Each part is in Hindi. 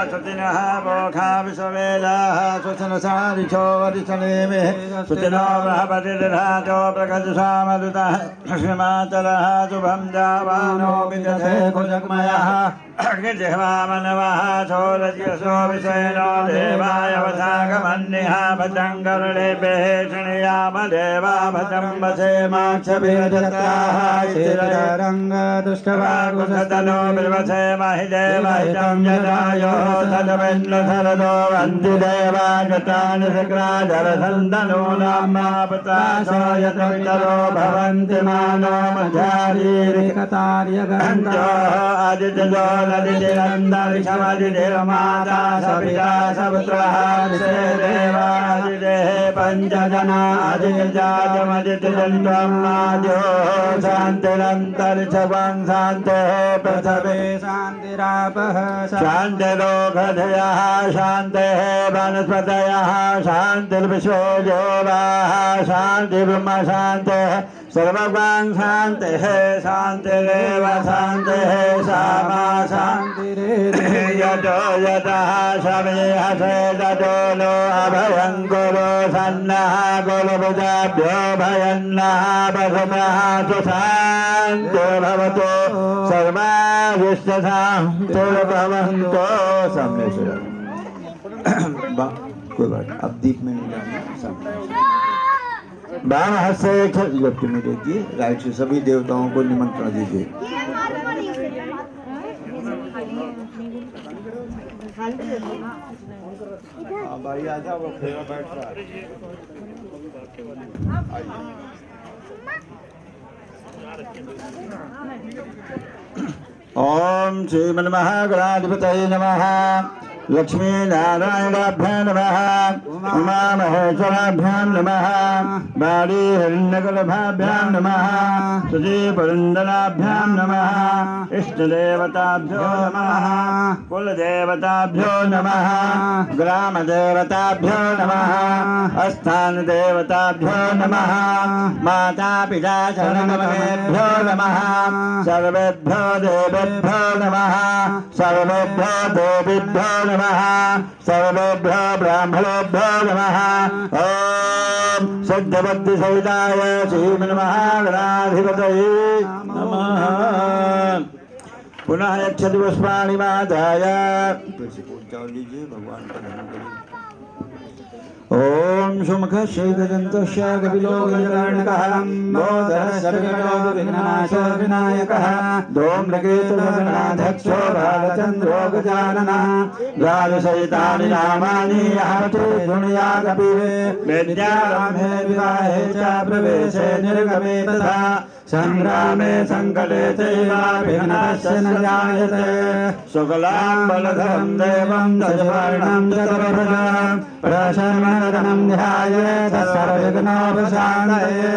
सुतिनः मोखा विश्ववेदाः सुतनसारिषो वरिष्ठनेमे सुतिनो बृहस्पतिर्दधातो प्रगतिसामरुतः श्रीमातरः शुभं जावानो विदधे कुजग्मयः अग्निजिह्वामनवः सोरजसो विषयनो देवाय वसागमन्निः भद्रं कर्णेभिः शृणुयाम देवा भद्रं वसेमाक्षभिर्दत्ताः स्थिररङ्गदुष्टवागुसतनो बिर्वसेमहि देवहितं यदायो तदवेन्द्रधरदो वन्ति देवागतानि शक्राधरसन्दनो नामापतासो यतवितरो भवन्ति मानो मध्यारीरिकतार्यगन्धो आदित्यजो नदिरन्दरिषमदिदेवमाता सपिता सपुत्रः देवादिदेः पञ्चजना अधिजातमदितिजन्त्वमाद्यो शान्तिरन्तरिषभं शान्तिः पृथिवी शान्तिरापः शान्तिरोगधयः शान्तिः वनस्पतयः शान्तिर्विश्वो देवाः शान्तिर्ब्रह्म शान्तिः सर्वं शान्तिः शान्तिरेव शान्तिः सामा शान्तिरेव यतो यतः समेहसे ततो नो अभयं कुरु सन्नः गुरुभुजाभ्यो भयन्नः पशुनः सुशान्तिर्भवतु सर्वाभिष्टशान्तिर्भवन्तु सम्यक्। कोई बात अब दीप में नहीं जाना। बाम हाथ से लेफ्ट में देखिए, राइट से सभी देवताओं को निमंत्रण दीजिए। भाई आ जाओ, वो खेला बैठ रहा है। ओम श्रीमन्महागणाधिपतये नमः। लक्ष्मी नारायणाभ्यां नमः। उमा महेश्वराभ्यां नमः। बाली हिरण्यगर्भाभ्यां नमः। सुजी पुरन्दराभ्यां नमः। इष्टदेवताभ्यो नमः। कुलदेवताभ्यो नमः। ग्रामदेवताभ्यो नमः। स्थानदेवताभ्यो नमः। माता पिता शरणमनेभ्यो नमः। सर्वेभ्यो देवेभ्यो नमः। सर्वेभ्यो देवीभ्यो नमः। सर्वेभ्यो ब्राह्मणेभ्यो नमः। ओम सिद्धबुद्धि सहिताय श्रीमन्महागणाधिपतये नमः। पुनः यच्छति पुष्पाणि माताय। लीजिए भगवान का ध्यान करिए। ओम सुमुख शेखदन्तश्च कपिलो गजकर्णकः बोधः सर्वतो विघ्ननाशो विनायकः धूम्रकेतुगणाध्यक्षो बालचन्द्रो गजाननः द्वादशैतानि नामानि यः शृणुयादपि विद्यारम्भे विवाहे च प्रवेशे निर्गमे तथा संग्रामे संकटे चैव विघ्नश्च न जायते। शुक्लाम्बरधरं देवं दशवर्णं चतुर्भुजं प्रसन्नवदनं ध्यायेत् सर्वविघ्नोपशान्तये।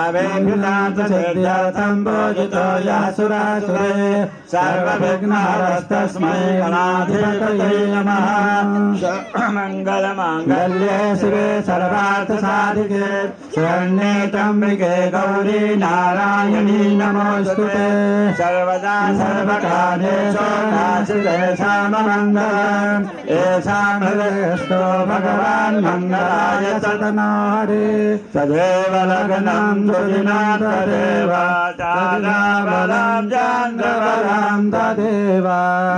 अवेङ्कटाचलसिद्ध्यर्थं पूजितो यः सुरासुरे सर्वविघ्नहरस्तस्मै गणाधिपतये नमः। मङ्गलमाङ्गल्ये शिवे सर्वार्थसाधिके शरण्ये त्र्यम्बके गौरी नारायणी नमोस्तुते। सर्वदा सर्वकार्येषु नास्ति साममङ्गलम्। येषां हृदयस्थो भगवान् मङ्गलाय सतनो हरे। तदेव लग्नं सुदिना तदेव चाराबलं चान्द्रबलं तदेव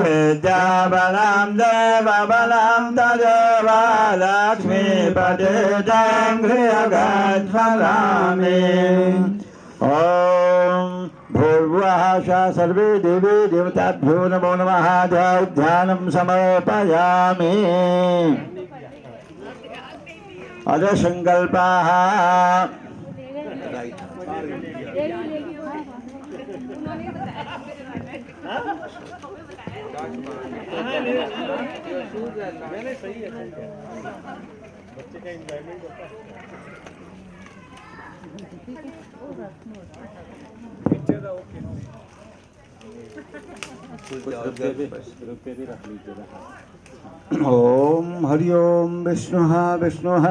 विद्याबलं देवबलं तदेव लक्ष्मीपदे जं गृहगच्छलामि। ओम भूर्भुवः सर्वे देवी देवताभ्यो नमो नमः। ध्यानं समर्पयामि। अद संकल्पाः बच्चे का एंजॉयमेंट होता है। ओम हरि ओम विष्णुः विष्णुः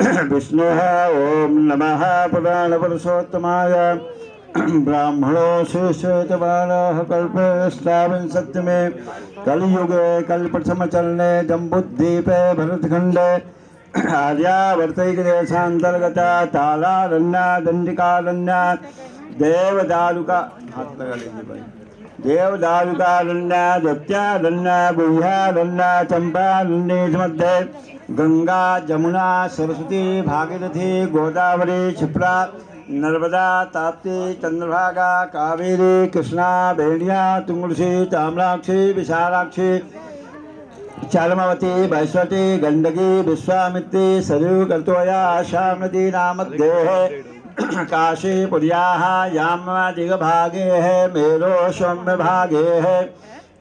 विष्णुः ओम नमः पुराणपुरुषोत्तमाय ब्राह्मणो श्रेष्ठवानः कल्पस्ताविंशत्यमे कलियुगे कल्पप्रथमचरणे जम्बुद्वीपे भरतखण्डे आर्यावर्तैकदेशान्तर्गता तालारण्या दण्डिकारण्या देवदारुका देवदारुकारण्या दत्यारण्या गुह्यारण्या चंपारण्ये मध्ये गंगा जमुना सरस्वती भागीरथी गोदावरी क्षिप्रा नर्मदा ताप्ती चंद्रभागा कावेरी कृष्णा बेड़िया तुंगुरसी ताम्राक्षी विशालाक्षी चारमवती वैश्वती गंडकी विश्वामित्री सरयू कर्तोया आशामती नामदेह काशी पुर्याः यामदिग्भागे है मेरो सौम्य भागे है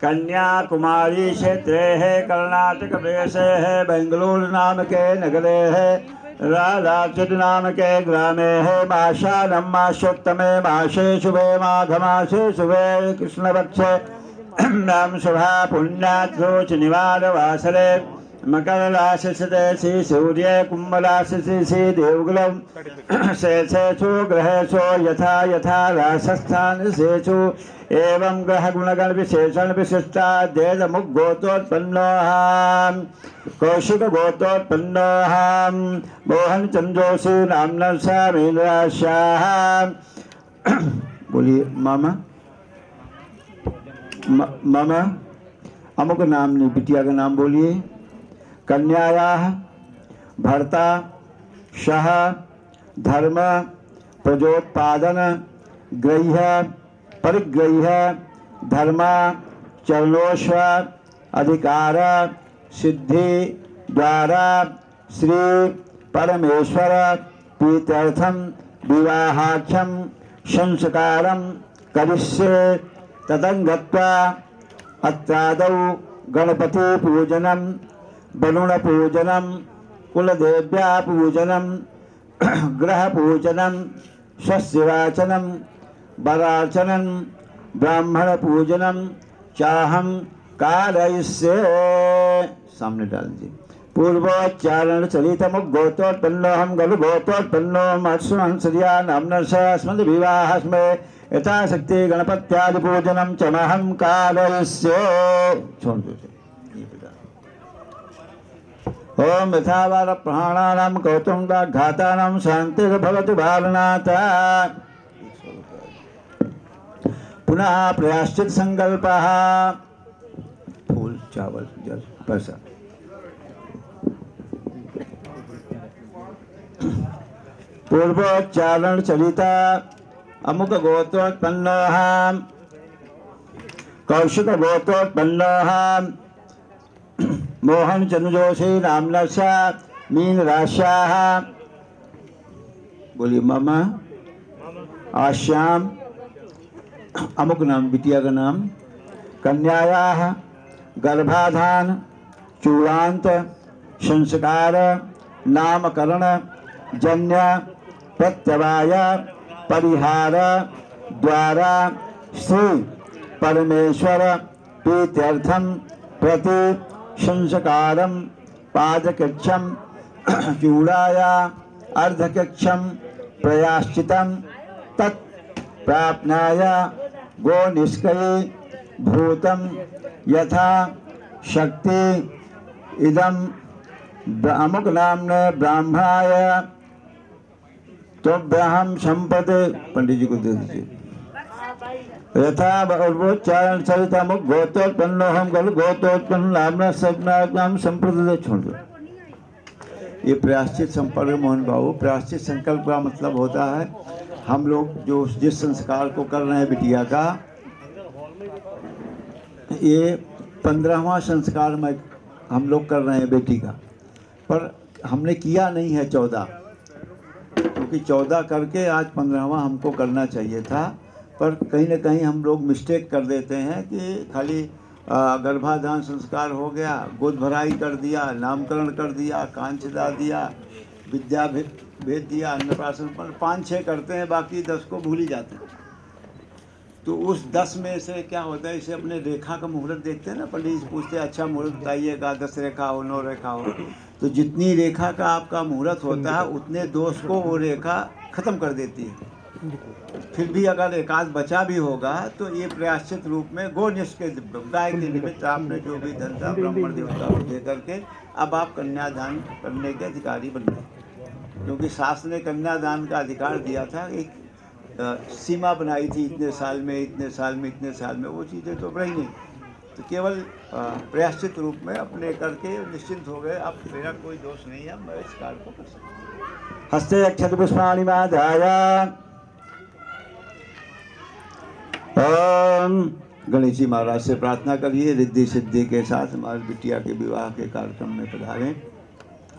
कन्याकुमारी क्षेत्रे है कर्नाटक प्रदेशे है बेंगलुरु नाम के नगरे है रालाचुट नाम के ग्रामे है माशालम मासोत्तमे मासे शुभे माघमासे शुभे कृष्णपक्षे नाम शुभा पुण्यात्रोच निवार वासरे मकर राशि श्री सूर्य कुंभ राशि श्री देवगुलम शेषेषु ग्रहेषु यथा यथा राशस्थान शेषु एवं ग्रह गुणगण विशेषण विशिष्टा देद मुख गोत्रोत्पन्नोऽहं कौशिक गोत्रोत्पन्नोऽहं मोहन चंद्रोषि नामना मीनराश्याः। बोलिए मामा मामा अमुक नाम नहीं, बिटिया का नाम बोलिए। कन्यायाः भर्ता शः धर्म प्रजोत्पादन ग्रह्य परिग्रह्य धर्म चरणोश्व अधिकार सिद्धि द्वारा श्री परमेश्वर प्रीत्यर्थम विवाहाख्यम संस्कारम करिष्ये तदंगत्वा अत्रादौ गणपति पूजनम वरुण पूजनम कुलदेव्या पूजनम ग्रह पूजनम स्वस्तिवाचनम वरार्चनम ब्राह्मण पूजनम चाहम कारयिष्ये। सामने डाल दीजिए। पूर्वोच्चारण चलितमुद्गोत्रोत्पन्नोऽहं खलु गोत्रोत्पन्नो मत्स्यंसर्या नाम्ना अस्मद् विवाहस्मे यथाशक्ति गणपत्यादि पूजनम चमहं कारयिष्ये। छोड़ दो। ओम यथावार प्राणानां कौतुका घातानां शांतिर्भवतु भारनाथ। पुनः प्रायश्चित संकल्पः फूल चावल जल पैसा। पूर्वोच्चारण चलिता अमुक गोत्रोत्पन्नोऽहं कौशिक गोत्रोत्पन्नोऽहं मोहन चंद्रजोशी नामना मीन राश्याः। बोलिए मामा आश्याम अमुक नाम, बिटिया का नाम। कन्यायाः गर्भाधान चूड़ांत संस्कार नामकरण जन्य प्रत्यवाय परिहार द्वारा श्री परमेश्वर प्रीत्यर्थम प्रति संस्कारम पादकक्षम चूड़ाया अर्धकक्षम प्रयाश्चितम तत् प्राप्नाय गो निष्कये भूतम यथा शक्ति इदम अमुक नामने ब्राह्मणाय तोभ्यहं संपदे। पंडित जी को दे दीजिए। यथा पूर्वोच्चारण चरिता मुख गोत्रोत्पन्नोऽहं खलु गोत्रोत्पन्न नाम्ना नाम संप्रदे। छोड़ दो। ये प्रायश्चित संपर्क मोहन बाबू, प्रायश्चित संकल्प का मतलब होता है हम लोग जो जिस संस्कार को कर रहे हैं बिटिया का, ये 15वां संस्कार में हम लोग कर रहे हैं बेटी का, पर हमने किया नहीं है 14, क्योंकि 14 करके आज 15वां हमको करना चाहिए था, पर कहीं ना कहीं हम लोग मिस्टेक कर देते हैं कि खाली गर्भाधान संस्कार हो गया, गोद भराई कर दिया, नामकरण कर दिया, कान छिदा दिया, विद्या भेज दिया, अन्नप्राशन पर 5-6 करते हैं, बाकी 10 को भूल ही जाते हैं। तो उस 10 में से क्या होता है, इसे अपने रेखा का मुहूर्त देखते हैं ना, पंडित जी पूछते हैं अच्छा मुहूर्त बताइएगा, 10 रेखा हो 9 रेखा हो, तो जितनी रेखा का आपका मुहूर्त होता है उतने दोष को वो रेखा ख़त्म कर देती है। फिर भी अगर एकाध बचा भी होगा तो ये प्रायश्चित रूप में गोनिष्ठ के गाय के निमित्त आपने जो भी धन था ब्राह्मण देवता को दे करके अब आप कन्यादान करने के अधिकारी बन गए, क्योंकि शास्त्र ने कन्यादान का अधिकार दिया था। एक सीमा बनाई थी, इतने साल में इतने साल में इतने साल में, वो चीज़ें तो रही नहीं, तो केवल प्रायश्चित रूप में अपने करके निश्चिंत हो गए। अब मेरा कोई दोष नहीं है, मैं इस कार्य को कर सकता। हस्ते अक्षत पुष्पाणि माधाय ओम। गणेश जी महाराज से प्रार्थना करिए रिद्धि सिद्धि के साथ हमारी बिटिया के विवाह के कार्यक्रम में पधारें।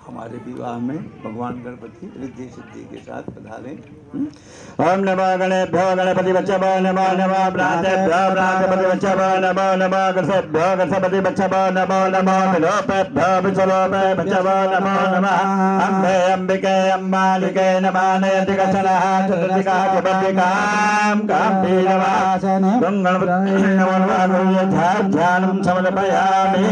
हमारे विवाह में भगवान गणपति रिद्धि सिद्धि के साथ पधारें। ओम नमो गणेभ्यो गणपति बच्चभो नमो नमो प्रातेभ्यो प्रातपति बच्चभो नमो नमो गणेभ्यो गणपति बच्चभो नमो नमो विलोपेभ्यो विचलोपे बच्चभो नमो नमः। अम्बे अंबिके अम्बालिके नमानयति कचनः चतुर्दिका चतुर्दिकां काम्भीरवासने गणपति नमो नमः। ध्यानं समर्पयामि,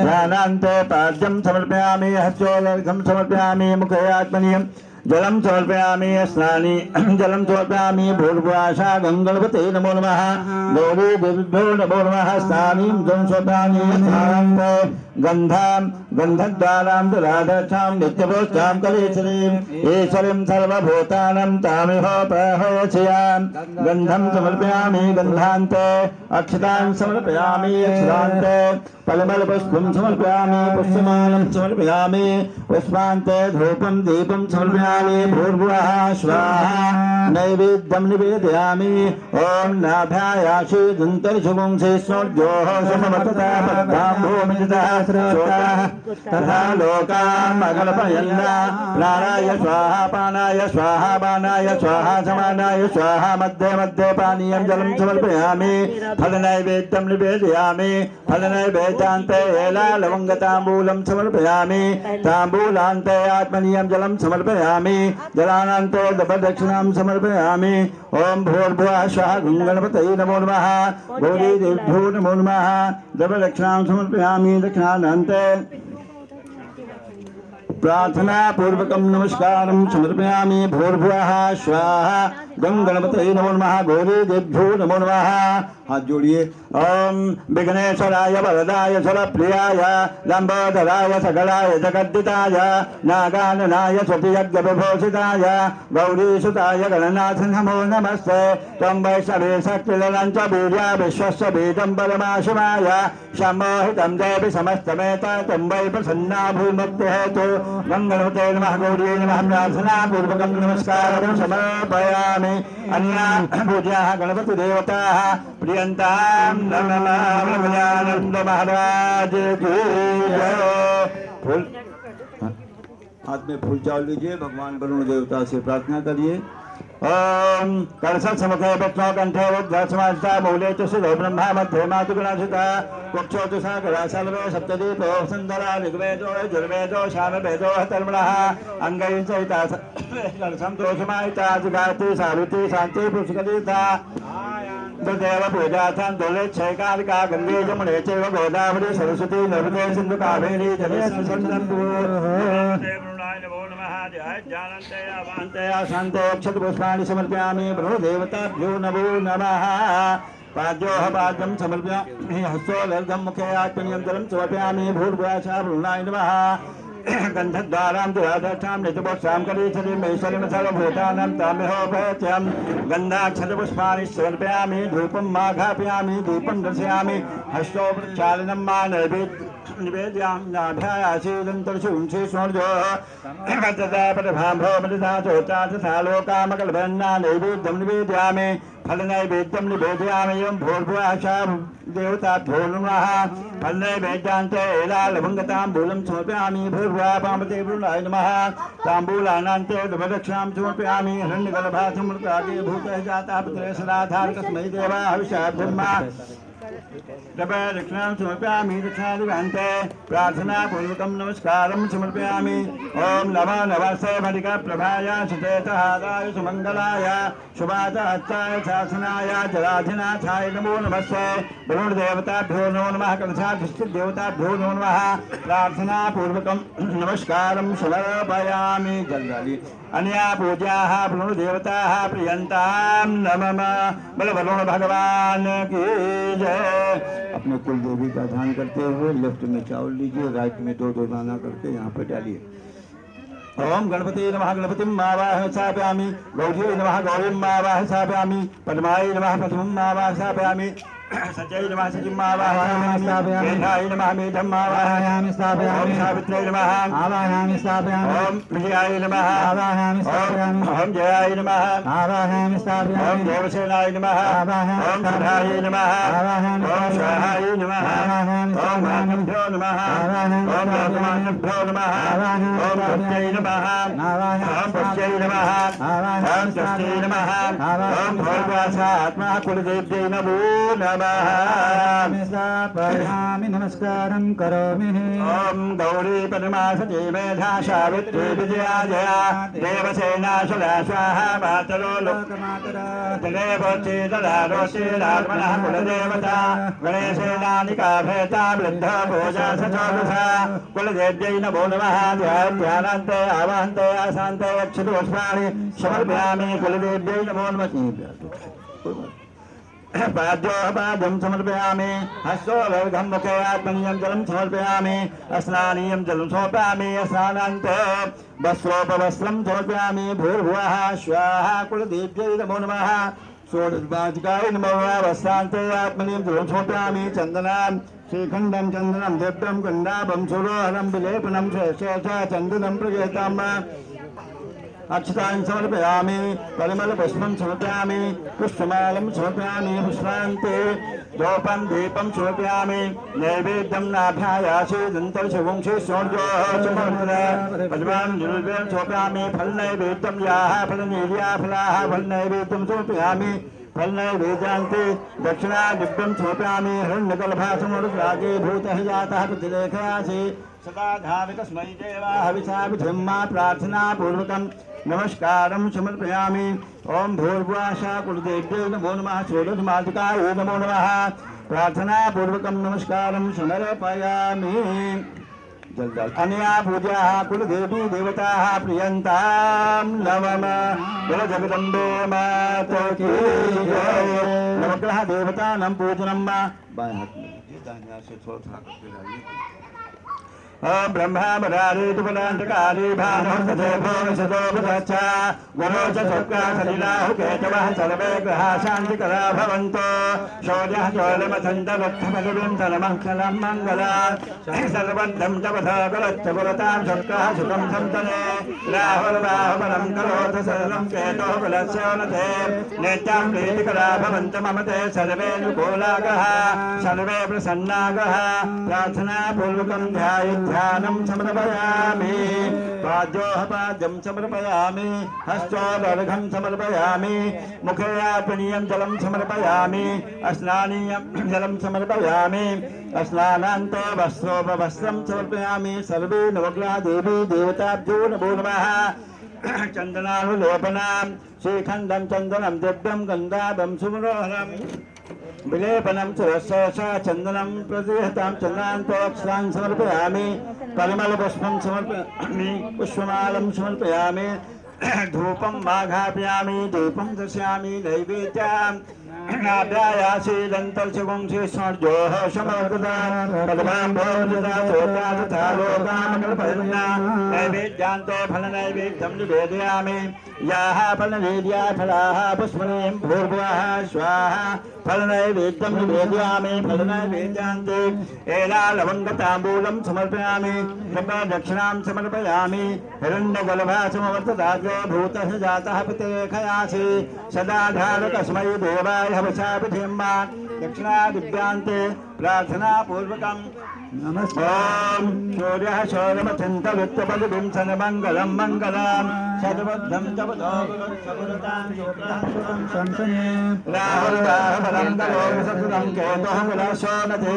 ध्यानान्ते पाद्यं समर्पयामि, हस्तोलर्घं समर्पयामि, मुखे आत्मनीयं जलम समर्पयामि, स्नानि जलम समर्पयामि। भूर्भुवः गणपते नमो नमः। गौरी देव्यो नमो नमः। स्नानि जलं समर्पयामि। स्नानान्ते गन्धां गन्धद्वारां राधाचां नित्यभोजां कलेश्वरीं ईश्वरीं सर्वभूतानां तामिह प्रहयस्यां। गन्धं समर्पयामि, गन्धान्ते अक्षतां समर्पयामि, अक्षतान्ते फलमलपुष्पं समर्पयामि, पुष्पमालं समर्पयामि, पुष्पान्ते धूपं दीपं समर्पयामि। भूर्भुवः स्वाहा नैवेद्यं निवेदयामि। ओम नाभ्यायासि दन्तर्षुगुंसि स्वर्जोः समवर्तता पद्धां भूमिजितः श्रोताः तथा लोकान् अकल्पयन्ना। प्राणाय स्वाहा पानाय स्वाहा बाणाय स्वाहा समानाय स्वाहा मध्ये मध्ये पानीयं जलं समर्पयामि। फलनैवेद्यं निवेदयामि। फलनैवेद्यान्ते एला लवङ्गताम्बूलं समर्पयामि। ताम्बूलान्ते आत्मनीयं जलं समर्पयामि। जलानान्ते दक्षिणां समर्पयामि। ओम भूर्भुवः स्वः गणपतये नमो नमः। गौरी देव्यो नमो नमः। दक्षिणां समर्पयामि। दक्षिणानान्ते प्रार्थना पूर्वकं नमस्कारं समर्पयामि। भूर्भुवः स्वाहा गणपतये नमो नमः। गौरी देव्यो नमो नमः। हाथ जोड़िए। ओम विघ्नेश्वराय वरदाय सुरप्रियाय लंबोदराय सकलाय जगद्दिताय नागाननाय स्वपियज्ञविभूषिताय गौरीसुताय गणनाथ नमो नमस्ते। त्वं वैष्णवे शक्तिलनं च वीर्या विश्वस्य बीजं परमाशिवाय सम्मोहितं देवि समस्तमेत त्वं वै प्रसन्ना भूमुक्तिहेतु। गणपते नमः। गौरी नमः। प्रार्थना पूर्वकं नमस्कारं समर्पयामि। अन्या पूज्याः गणपति देवताः प्रियंतां नमानंद महाराज की जय। फूल हाथ में फूल चावल लीजिए। भगवान वरुण देवता से प्रार्थना करिए। ओम कलशत समुखे विष्णु कंठे रुद्रस्मास्ता मूले च सिद्धो ब्रह्मा मध्ये मातु गणासिता वक्षो तु सागरा सर्वे सप्तदीपो सुंदरा ऋग्वेदो यजुर्वेदो सामवेदो तर्मणः अंगैः सहिता कलशं दोषमायिता गायत्री सावित्री शांति पुष्कलीता देव पूजार्थं दोले क्षयकालिका गंगे जमुने चैव गोदावरी सरस्वती नर्मदे सिंधु कावेरी जलेस्मिन् सन्निधौ। शांते अक्षत पुष्पाणि समर्पयामि। ब्रह्मदेवताभ्यो नमो नमः। पाद्योः पाद्यं समर्पयामि। हस्तोलर्घं मुखे आत्मनीयं जलं समर्पयामि। भूर्भुवः स्वाहा नमः। गन्धद्वारां दुराधक्षां नित्यपुष्पां कलेश्वरीं ऐश्वर्यं सर्वभूतानां तामिहोपहत्यं। गन्धाक्षतपुष्पाणि समर्पयामि। धूपं माघापयामि। दीपं दर्शयामि। हस्तो प्रक्षालनं मा निवेद्याम्याभ्यायासि दन्तर्षुंसि स्वर्जोः तथा परिभाभो मृता चोचा तथा लोकामकल्पन्ना नैवेद्यं निवेदयामि। फलनैवेद्यं निवेदयामि। एवं भूर्भुवः देवताभ्यो नमः। फलनैवेद्यान्ते एलालभङ्गताम्बूलं समर्पयामि। भूर्भुवः पार्वते वरुणाय नमः। ताम्बूलानान्ते दक्षिणां समर्पयामि। हिरण्यगर्भा समृतागे भूतः जाता पुत्रे सदाधार तस्मै देवा हविषा ब्रह्मा दक्षिणां समर्पयामि दक्षिणादिगान्ते प्रार्थनापूर्वकं नमस्कारं समर्पयामि ॐ नमो नमस्ते भटिकप्रभाय सुचेतहाराय सुमङ्गलाय शुभाचाय शासनाय जलाधिनाथाय नमो नमस्ते वरुणदेवताभ्यो नमो नमः कलशाधिष्ठिदेवताभ्यो नमो नमः प्रार्थनापूर्वकं नमस्कारं समर्पयामि जल्दी अन्या पूजाः वरुणदेवताः प्रियन्तां नमः बल वरुण भगवान की जय। अपने कुल देवी का ध्यान करते हुए लेफ्ट में चावल लीजिए, राइट में दो दो दाना करके यहाँ पे डालिए। ओम गणपति नमः गणपतिं आवाहयामि स्थापयामि, गौरी नमः गौरीं आवाहयामि स्थापयामि, पद्माय नमः पद्मं आवाहयामि स्थापयामि, सचै नमः सचिं आवाहयामि स्थापयामि, मेधाय नमः मेधं आवाहयामि स्थापयामि, ओम सावित्र्यै नमः आवाहयामि स्थापयामि, ओम विजयाय नमः आवाहयामि स्थापयामि, ओम जयाय नमः आवाहयामि स्थापयामि, ओम देवसेनाय नमः आवाहयामि, ओम सुधाय नमः आवाहयामि, ओम स्वाहाय नमः आवाहयामि, ओम मानभ्यो नमः आवाहयामि, ओम लोकमान्यभ्यो नमः आवाहयामि, ओम सत्यै नमः आवाहयामि, ओम पश्यै नमः आवाहयामि, ओम स्वस्त्यै नमः आवाहयामि, ओम भोर्वासात्मा कुलदेव्यै नमो नमः। स्थापयामि नमस्कारं करोमि। ओम गौरी पद्मासती मेधा सावित्री विजया जया देवसेना सुरा स्वाहा मातरो लोकमातरा देवोच्चे ददारोच्चे रामनः कुलदेवता गणेशेनानिका भेता वृद्ध भोजा सचोदसा कुलदेव्यै नमो नमः। ध्यानान्ते आवाहन्ते आसान्ते अक्षतोष्पाणि समर्पयामि कुलदेव्यै नमो नमः। पाद्योपाद्यं समर्पयामि, हस्तोर्घं मुखे आत्मनीयं जलं समर्पयामि, स्नानीयं जलं समर्पयामि, स्नानान्ते वस्त्रोपवस्त्रं समर्पयामि। भूर्भुवः स्वाहा कुलदेव्यै नमो नमः। षोडशवाचिकाय नमो नमः। वस्त्रान्ते आत्मनीयं जलं समर्पयामि। चन्दनं श्रीखण्डं चन्दनं दिव्यं गन्धाभं सुरोहरं विलेपनं शेष चन्दनं प्रयताम् अक्षतान् समर्पयामि, परिमलपुष्पं समर्पयामि, पुष्पमालं समर्पयामि, पुष्पान्ते धूपं दीपं समर्पयामि। नैवेद्यं नाभ्यायासि दन्तर्शिवंशि सौर्योः समर्पयामि। पद्मान् निवेद्यं समर्पयामि। फलनैवेद्यं याः फलनीर्या फलाः फलनैवेद्यं समर्पयामि। फलनैवेद्यान्ते दक्षिणादिव्यं समर्पयामि। हिरण्यकल्पासमुद्रागे भूतः जातः प्रतिलेखयासि सदा धाविकस्मै देवाः हविषा विधिम्मा प्रार्थनापूर्वकं नमस्कारं समर्पयामि। ओम भूर्भुवः कुलदेव्यै नमो नमः। षोडशमातृकाय नमो नमः। प्रार्थनापूर्वकं नमस्कारं समर्पयामि। जल्दी अन्या पूजाः कुलदेवी देवताः प्रियन्तां नमः। बोलो जगदम्बे माता की जय। नवग्रह देवतानां पूजनं बाएं हाथ में दाहिने हाथ से थोड़ा करके डालिए। ओम ब्रह्मा बरारी तुपलांतकारी भानुर्देवो सदोपदच्चा गुरो च शुक्रा सलिलाहु केतवः सर्वे ग्रहाः शान्तिकरा भवन्तु। शौर्यः चोलमथन्तलत्थपदविं सर्वमङ्गलं मङ्गलात् सर्वद्धं च वधकलच्च गुरतां शुक्रः सुखं सन्तने राहुर्बाहुबलं करोत सर्वं केतुः कुलस्योनते नित्यां प्रीतिकरा भवन्तु मम ते सर्वे अनुकूलागः सर्वे प्रसन्नागः। प्रार्थनापूर्वकं ध्यानं समर्पयामि। पाद्योपाद्यं समर्पयामि। हस्तोर्घं समर्पयामि। मुखे आत्मनीयं जलं समर्पयामि। स्नानीयं जलं समर्पयामि। स्नानान्ते वस्त्रोपवस्त्रं समर्पयामि। सर्वे नवग्रह देवी देवताभ्यो नमो नमः। चन्दनानुलेपनां श्रीखण्डं चन्दनं दिव्यं गन्धाभं सुमनोहरम् विलेपनं सुरशेष चन्दनं प्रतिहतां चन्दनान्तोक्षरान् समर्पयामि। परिमलपुष्पं समर्पयामि। पुष्पमालं समर्पयामि। धूपं माघापयामि। दीपं दर्शयामि। नैवेद्यं नाभ्यायासि दन्तर्शिवंशि सौर्योः समर्पदा पद्मां भोजदा चोटा तथा लोकामकल्पयन्ना नैवेद्यान्ते फलनैवेद्यं निवेदयामि। याः फलनिर्या फलाः पुष्पनीं भूर्भुवः स्वाहा फलनैवेद्यं निवेदयामि। फलनैवेद्यान्ते एलालवङ्गताम्बूलं समर्पयामि। दक्षिणां समर्पयामि। हिरण्यगर्भासमवर्तदाग्रे भूतः जातः प्रतिलेखयासि सदा धारकस्मै देवाय हवसा विधिम्मा। दक्षिणादिव्यान्ते प्रार्थना पूर्वकम नमस्कारं सूर्यः शौर्यमचिन्तवित्तबलिं सनमङ्गलं मङ्गलं सर्वद्धं च शंसने राहुर्वाहबलं दलोसुतं केतुः कुलशोनते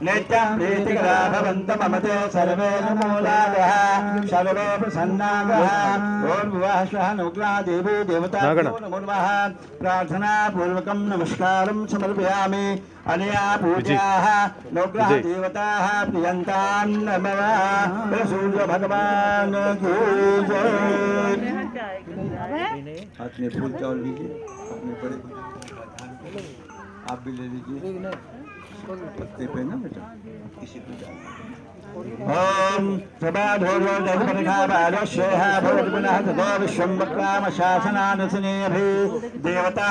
नित्यं प्रीतिकरा भवन्तु मम ते सर्वे नमोलादः सर्वे प्रसन्नागः ॐ श्वः नुग्ला देवी देवताभ्यो नमो नमः प्रार्थना पूर्वकं नमस्कारं समर्पयामि अनया पूजाः नुग्रह देवताः प्रियन्तां नमः सूर्य भगवान की जय। हाथ में फूल चावल लीजिए अपने बड़े आप भी ले लीजिए पत्ते पे ना बेटा किसी को डालना ओम देवता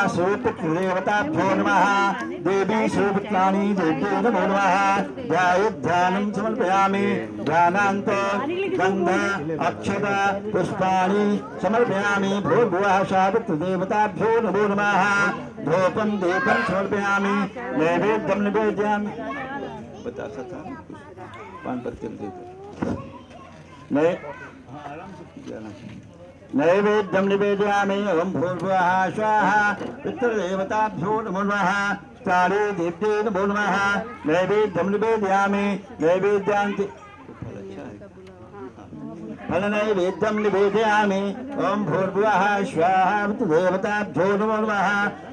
देवताभ्यो नमः देवी सुपुत्राणि देव्यो नमो नमः ध्यानं समर्पयामि ध्यानान्त गन्ध अक्षत पुष्पाणि समर्पयामि भूर्भुवः सावित्रदेवताभ्यो नमो नमः धूपं दीपं समर्पयामि नैवेद्यं निवेदयामि बता सकता पान पत्ते दे नैवेद्यं निवेदयामि ओम भूर्भुवः स्वाहा पितृदेवताभ्यो नमो नमः काले देव्ये नमो नमः नैवेद्यं निवेदयामि नैवेद्यान्ति फलनैवेद्यं निवेदयामि ओम भूर्भुवः स्वाहा पितृदेवताभ्यो नमो नमः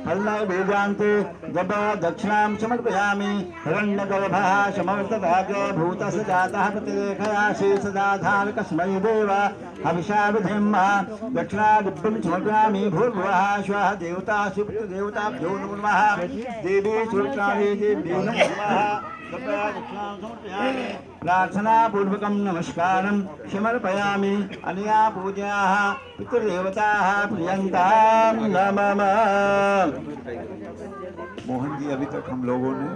फलनैवेद्यान्ति जप दक्षिणां समर्पयामि हिरण्यगर्भः समवर्तभागो भूतस्य जातः प्रतिरेखया शेषदाधारकस्मै देव हविषा विधिम्मः दक्षिणादिभ्यं समर्पयामि भूर्भुवः स्वः देवतासु पितृदेवताभ्यो नमो नमः देवी सुरक्षायै देव्यो नमो नमः प्रार्थना पूर्वकं नमस्कारं समर्पयामि अनया पूजाः पितृदेवताः प्रियन्तां नमः। मोहन जी, अभी तक हम लोगों ने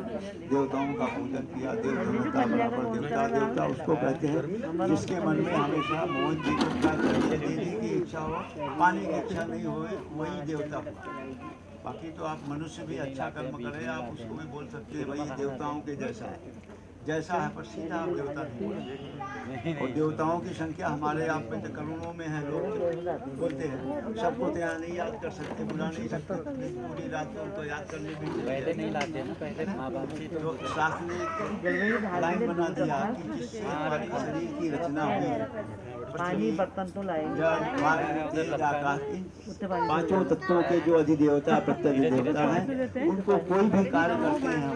देवताओं का पूजन किया। देवता बराबर देवता, देवता उसको कहते हैं जिसके मन में हमेशा मोहन जी को क्या चाहिए, देने की इच्छा हो, पाने की इच्छा नहीं हो, वही देवता हुआ। बाकी तो आप मनुष्य भी अच्छा कर्म करें, आप उसको भी बोल सकते हैं भाई देवताओं के जैसा है, जैसा है, पर सीधा आप देवता नहीं बोलते। और देवताओं की संख्या हमारे आप में तो करोड़ों में है। लोग बोलते हैं सबको तो यहाँ नहीं याद कर सकते, बुला नहीं सकते, पूरी रात को उनको याद करने भी पहले नहीं लाते ना, पहले माँ बाप से तो शास्त्र ने लाइन बना दिया कि जिससे हमारी शरीर की रचना हुई, पानी बर्तन तो लाएंगे, पांचों तत्वों के जो अधिदेवता प्रत्यक्ष देवता हैं, उनको कोई भी कार्य करते हैं,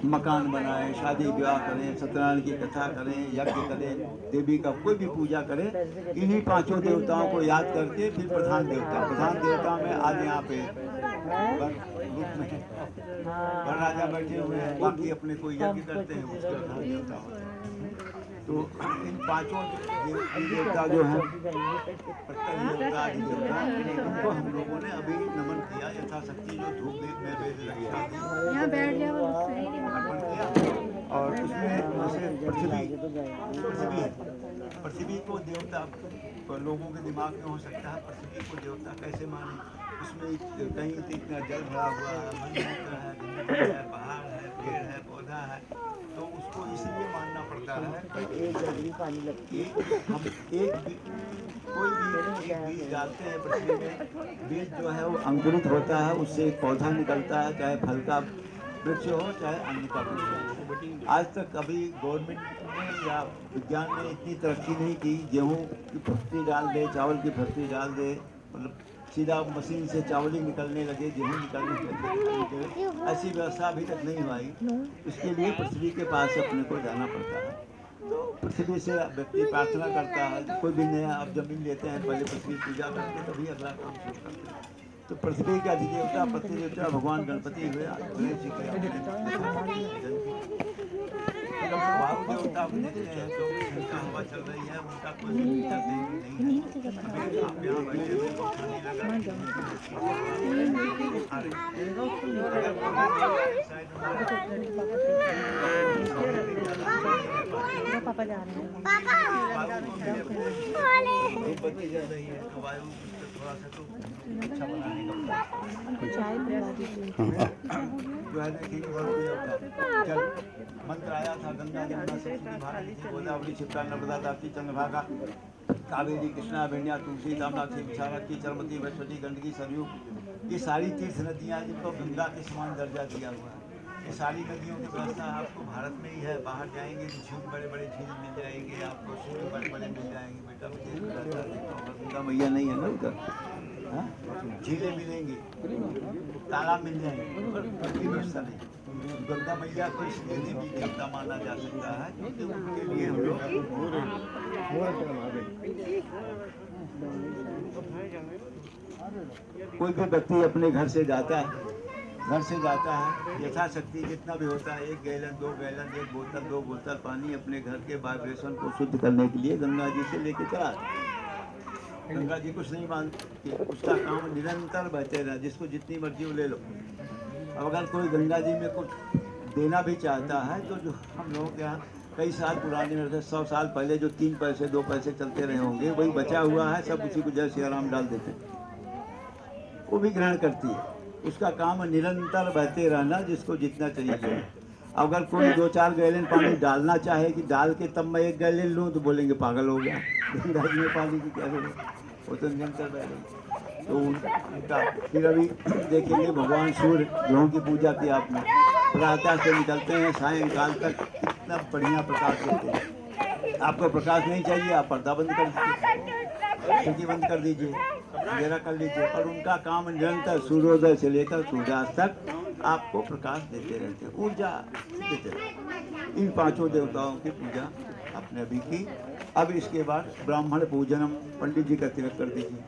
मकान बनाएं, शादी विवाह करें, सत्यनारायण की कथा करें, यज्ञ करें, देवी का कोई भी पूजा करें, इन्हीं पांचों देवताओं को याद करके फिर प्रधान देवता में आज यहाँ पे रूप में वर राजा बैठे हुए हैं, बाकी अपने कोई यज्ञ करते हैं, उसके प्रधान देवता होते हैं। तो इन पांचों देवता जो हैं प्रत्यक्ष देवता, अधिदेवता, उनको हम लोगों ने अभी नमन किया यथाशक्ति, जो धूप दीप में वेद रखा अर्पण किया। और उसमें जैसे पृथ्वी को देवता लोगों के दिमाग में हो सकता है, पृथ्वी को देवता कैसे माने, उसमें कहीं इतना जल भरा हुआ है, मलमूत्र है, पहाड़ है, पेड़ है, पौधा है, तो उसको इसलिए मानना पड़ता है कि हम कोई भी बीज डालते हैं पृथ्वी में, बीज जो है वो अंकुरित होता है, उससे एक पौधा निकलता है, चाहे फल का वृक्ष हो चाहे अन्न का वृक्ष हो। आज तक कभी गवर्नमेंट ने या विज्ञान ने इतनी तरक्की नहीं की, गेहूँ की फैक्ट्री डाल दे, चावल की फैक्ट्री डाल दे, मतलब सीधा मशीन से चावल ही निकलने लगे, गेहूँ निकलने लगे, ऐसी व्यवस्था अभी तक नहीं हुई। इसके लिए पृथ्वी के पास अपने को जाना पड़ता है। तो पृथ्वी से व्यक्ति प्रार्थना करता है, कोई भी नया आप जमीन लेते हैं, पहले पृथ्वी पूजा करके तभी अगला काम शुरू करते हैं। तो पृथ्वी के अधिदेवता पतिदेवता भगवान गणपति हुए, गणेश जी के वायु देवता को देखते हैं, 24 घंटा हवा चल रही है, उनका कोई नहीं है। आप यहाँ बैठे हुए साइड पापा जा रहे हैं। बत्ती जल रही है तो वायु थोड़ा सा तो अच्छा बनाने का चाय पिला दीजिए। जो है देखिए बहुत कुछ होता है। चल मंत्र आया था गंगा जमुना सरस्वती भारती गोदावरी क्षिप्रा नर्मदा ताप्ती चंद्रभागा कावेरी कृष्णा वेण्या तुलसी दामनाथी विशालाक्षी चरमती वैष्णवी गंडकी सरयू, ये सारी तीर्थ नदियाँ जिनको गंगा के समान दर्जा दिया हुआ है। ये सारी नदियों की व्यवस्था आपको भारत में ही है। बाहर जाएंगे तो झील बड़े बड़े झील मिल जाएंगे आपको, सूर्य बड़े बड़े मिल जाएंगे। बेटा विदेश में रहता है देखो, गंगा मैया नहीं है ना उधर, हाँ? झीलें मिलेंगी, तालाब मिल जाएंगे, पर उनकी व्यवस्था नहीं। गंगा मैया को इसलिए देवी देवता माना जा सकता है क्योंकि उनके लिए हम लोग कोई भी व्यक्ति अपने घर से जाता है यथाशक्ति जितना भी होता है 1 गैलन 2 गैलन 1 बोतल 2 बोतल पानी अपने घर के वाइब्रेशन को शुद्ध करने के लिए गंगा जी से लेके चला। गंगा जी कुछ नहीं मानती, उसका काम निरंतर बहते रहा, जिसको जितनी मर्जी वो ले लो। अब अगर कोई गंगा जी में कुछ देना भी चाहता है तो जो हम लोगों के यहाँ कई साल पुराने 100 साल पहले जो 3 पैसे 2 पैसे चलते रहे होंगे वही बचा हुआ है, सब उसी को जय श्री राम डाल देते हैं, वो भी ग्रहण करती है। उसका काम निरंतर बहते रहना, जिसको जितना चाहिए। अगर कोई 2-4 गैलन पानी डालना चाहे कि डाल के तब मैं 1 गैलन लूँ तो बोलेंगे पागल हो गया, गंगा जी में पानी की क्या जरूरत, वो तो निरंतर बह रही। तो उनका फिर अभी देखेंगे भगवान सूर्य ग्रहों की पूजा की आपने, प्रातः से निकलते हैं सायंकाल तक कितना बढ़िया प्रकाश देते हैं। आपको प्रकाश नहीं चाहिए आप पर्दा बंद कर दीजिए, खिड़की बंद कर दीजिए, अंधेरा कर लीजिए, और उनका काम निरंतर सूर्योदय से लेकर सूर्यास्त तक आपको प्रकाश देते रहते हैं, ऊर्जा देते रहते हैं। इन 5 देवताओं की पूजा आपने अभी की। अब इसके बाद ब्राह्मण पूजनम, पंडित जी का तिलक कर दीजिए।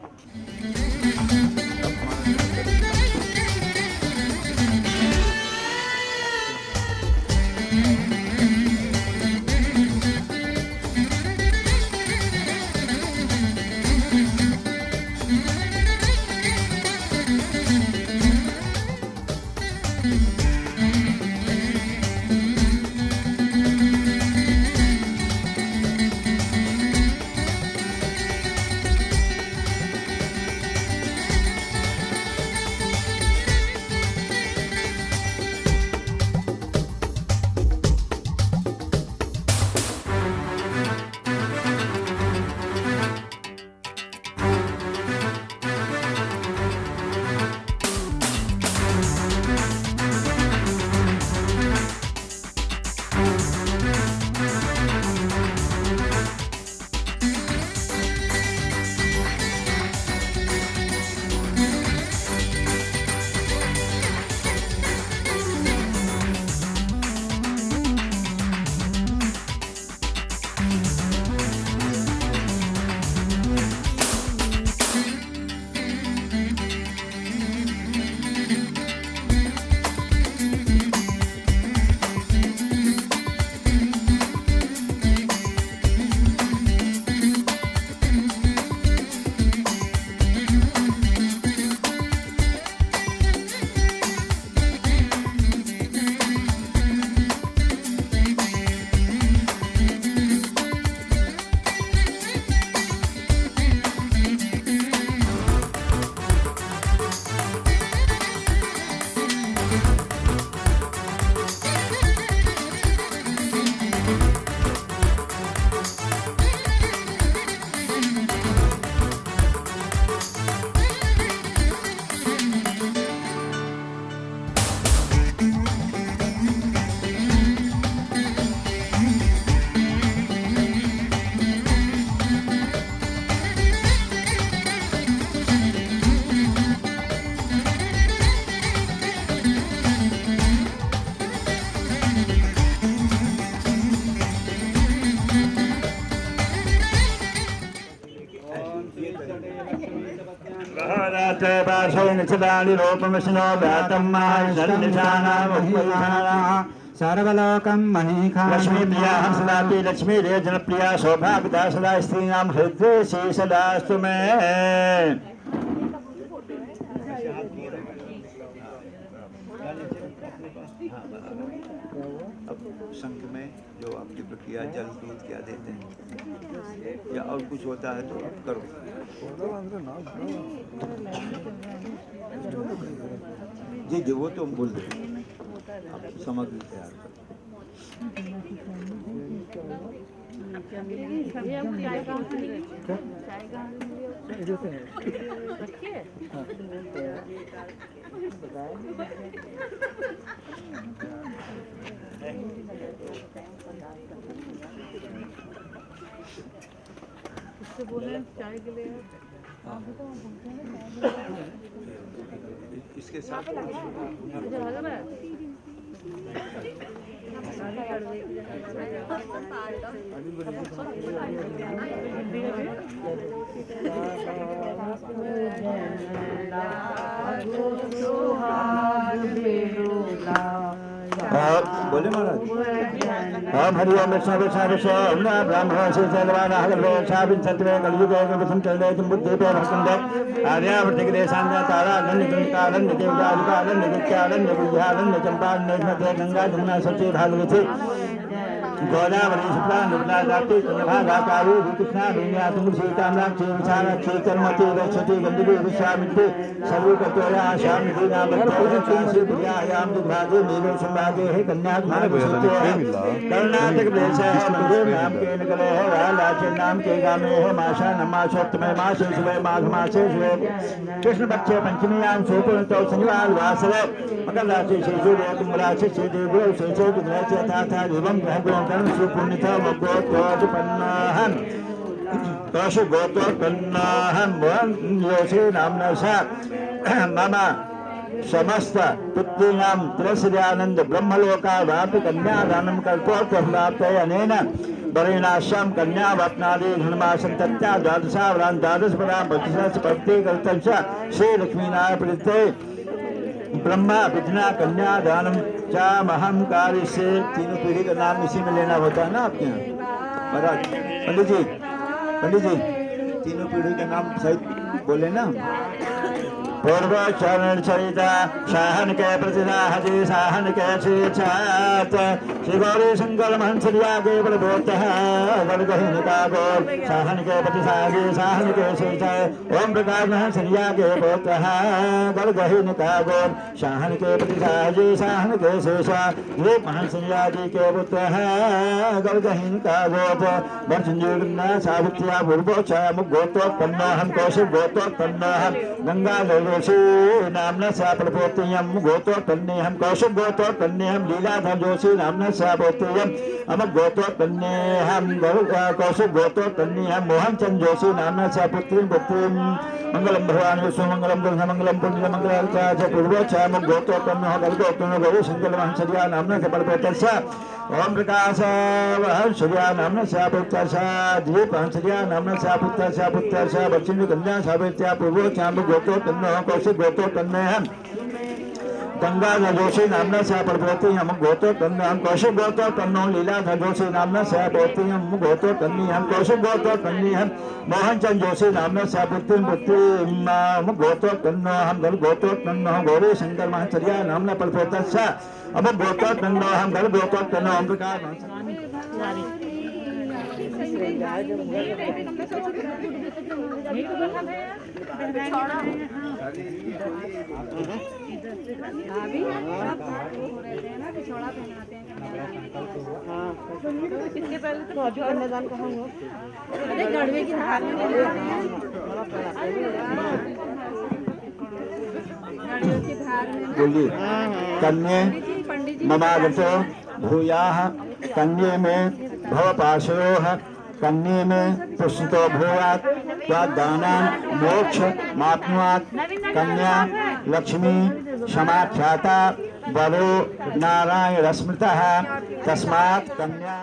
सर्वलोकं महीखान लक्ष्मी प्रिया हंसलापी लक्ष्मी रे जनप्रिया सौभाग्यदा सदा स्त्रीणां हृदय सदास्तु में। अब शंख में जो आपकी प्रक्रिया जल दूध क्या देते हैं या और कुछ होता है तो आप करो। जी जी वो तो हम बोल देते हैं, आप सामग्री तैयार करो। इसके साथ बोले महाराज ओम हरि ओम विष्णु विष्णु विष्णु ओम ब्राह्मण से सर्वान हरि शाबिन सत्वे कलियुगे वसंत चले बुद्धि पे भक्तंदे आर्यावर्त के शांता तारा नन्द कालन देवता कालन नित्यालन विद्यालन चंपालन नदे गंगा जमुना सच्चे भागवती गोदावरी शुक्ला नुक्ला दाती चंद्रभागा काली कृष्णा दुनिया तुलसी कामराक्षी विशालाक्षी चरमती वैश्वती गंधवी विश्वामित्री सर्वकतोया श्याम दीना बंधु प्रियायाम दुर्भागे मेरे संभागे है कन्याकुमारी कर्नाटक प्रदेश है मधुर नाम के निकले है रालाचे नाम के गामे है माशा नमाशोत्तमय मासे सुबह माघ मासे सुबह कृष्ण पक्षे पंचमी याम सोपुर तो शनिवार वासरे मकर राशि से सूर्य कुंभ राशि से देव से गुजरात था एवं ग्रह सुपुण्यता गोत्रोत्पन्नाहं तोषु गोत्रोत्पन्नाहं योषे नाम्ना सा मम समस्त पुत्रीणां त्रयस्यानंद ब्रह्मलोका वापि कन्यादानं कल्पोत्तराप्तये अनेन वरेणाश्यां कन्यावाप्नादि धर्मासं तत्या द्वादशावरान् द्वादशपदां प्रतिशतस्पर्धे कर्तव्य श्री लक्ष्मीनारायण प्रदत्ते ब्रह्मा विद्ना कन्यादानम चामहम कार्य से। तीनों पीढ़ी का नाम इसी में लेना होता है ना आपके यहाँ महाराज। पंडित जी तीनों पीढ़ी का नाम सही बोले ना। पूर्व चरण चरिता शाहन के प्रतिदाह जी शाहन के छात श्री गौरी शंकर महंसरिया के प्रबोध गलगहीन का गोल शाहन के प्रतिसागी शाहन के शेषा ओम प्रकाश महंसरिया के बोध गलगहीन का गोल शाहन के प्रतिसागी शाहन के शेषा ये महंसरिया जी के पुत्र गलगहीन का गोद वर्षंजीवना सावित्रिया पूर्वोच्चा मुगोत्रोत्पन्न हम कौशिक गोत्रोत्पन्न हम गंगा जोशी नामना सापलपोत्यम गोत्रोत्पन्नेहम कौशिक गोत्रोत्पन्नेहम लीलाधर जोशी नामना सापोत्यम अम गोत्रोत्पन्नेहम कौशिक गोत्रोत्पन्नेहम मोहन चंद जोशी नामना सापुत्री पुत्री मंगलम भगवान विष्णु मंगलम कृष्ण मंगलम पुण्य मंगल पूर्वोच्चा मुख गोत्रोत्पन्न गलगोत्पन्न गौरी शंकर महंसरिया नामना सापलपोत्य ओम प्रकाश हंसरिया नामना सापुत्र दीप हंसरिया नामना सापुत्र बच्चिंद्र कन्या सावित्र्या पूर्वोच्चा मुख गोत्रोत्पन्न कौशिक गोत्रोत्पन्न हम गंगा जोशी नामना सा प्रभवती हम गोत्रोत्पन्न हम कौशिक गोत्रोत्पन्न लीलाधर जोशी नामना सा भवती हम गोत्रोत्पन्नी हम कौशिक गोत्रोत्पन्नी हम मोहन चंद जोशी नामना सा पुत्री हम गोत्रोत्पन्न हम गल गोत्रोत्पन्न हम गौरी शंकर महंसरिया नामना प्रभवता हम गोत्रोत्पन्न हम गल गोत्रोत्पन्न हम प्रकार कन्यादान कहाँ हुआ? अरे गढ़वे की धार में बोलिए कन्ये ममागतो भूयाः कन्ये में भवपाशयोः कन्ये में पुष्टितो भूयात् त्वादानां मोक्ष माप्नुयात् कन्या लक्ष्मी समाख्याता वरो नारायण स्मृतः तस्मात् कन्या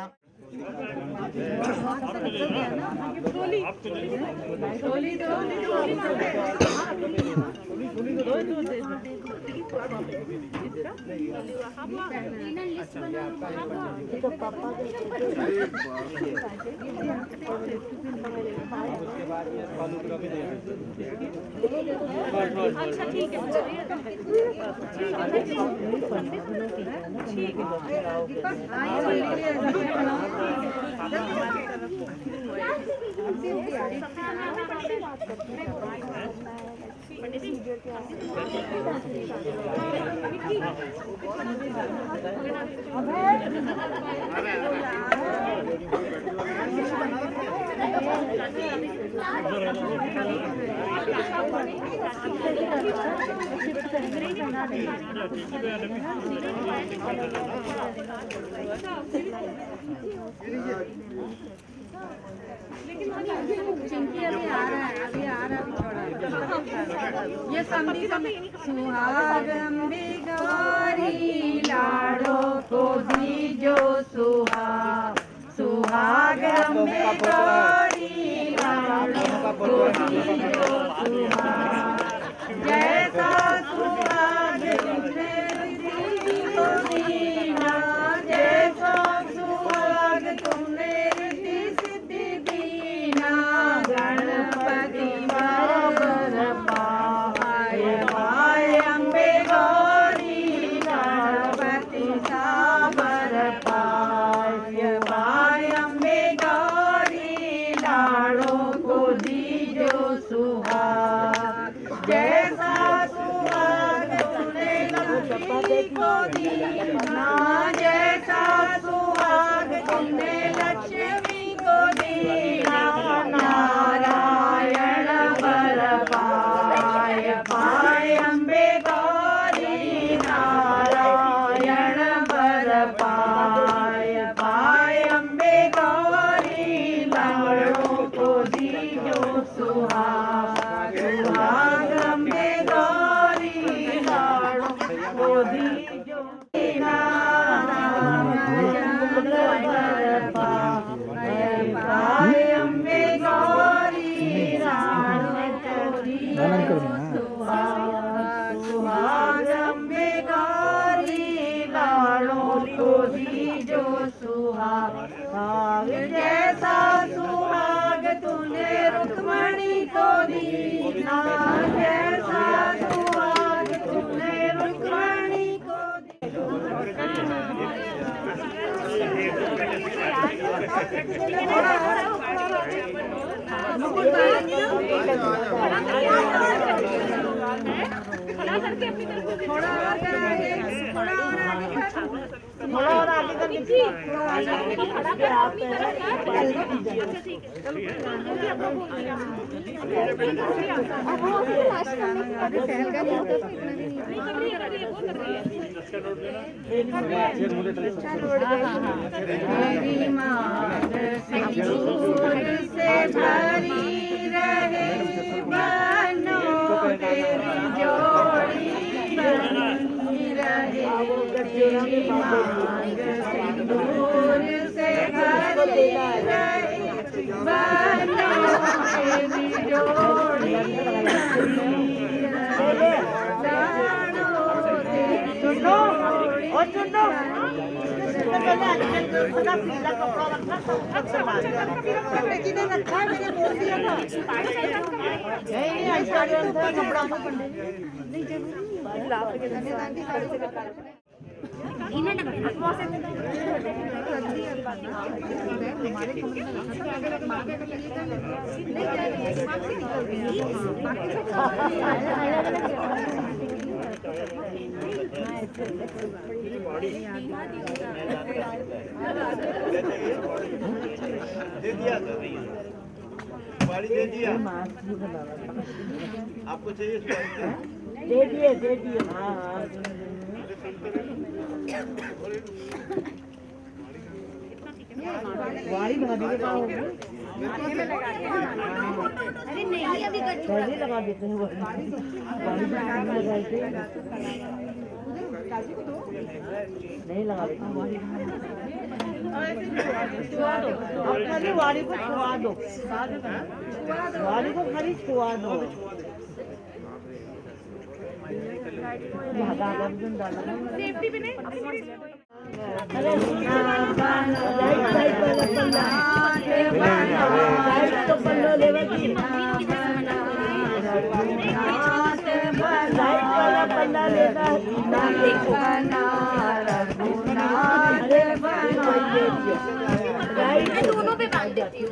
अच्छा ठीक है चिंकी अभी आ रहा है, अभी छोड़ा ये संधि सुहाग अम्बे गौरी लाडो को दीजो सुहाग अम्बे गौरी लाडो को दीजो जैसा सुहाग तुमने ऋषि को दीना जैसा सुहाग तुमने ऋषि सिद्धि दीना गणपति बाबर पाय पाय अम्बे गौरी गणपति साबर पाय पाय अम्बे गौरी लाड़ो को दीजो सुहाग जैसा सुहाग तुमने लक्ष्मी को दीना जैसा सुहाग तुमने लक्ष्मी को दीना नारायण बर पाय पाय अम्बे गौरी नारायण बर पाय पाय अम्बे गौरी लाड़ो को दीजो सुहाग सुहाग अम्बे गौरी लाड़ो को दीजो पाय अम्बे गौरी लाड़ो सुहाग अम्बे गौरी लाड़ो को दीजो सुहाग जैसा सुहाग तूने रुक्मणी को दीना जैसा सुहाग तूने रुक्मणी को थोड़ा और आगे करके से भरी रहे बनो तेरी जोड़ी बनी रहे तेरी मांग सिंदूर से भरी रहे बनो तेरी जोड़ी बनी रहे लाडो तेरी जोड़ी और सुनो बेटी ने रखा है मैंने बोल दिया था नहीं ऐसा कपड़ा नहीं जरूरी लाभ के धन्यवाद की साड़ी से कपड़ा इन्हें हमारे कमरे में अलग मार्केट में नहीं जाएगा मार्केट से निकल गई दे दिया गाड़ी दे दिया आपको चाहिए दे दिए हाँ गाड़ी भाभी के पास अरे नहीं अभी पहले लगा देते हैं नहीं लगा देते खाली वाड़ी को छुआ दो वाड़ी को खाली छुआ दो सेफ्टी भी नहीं दोनों पे बांध देती हूँ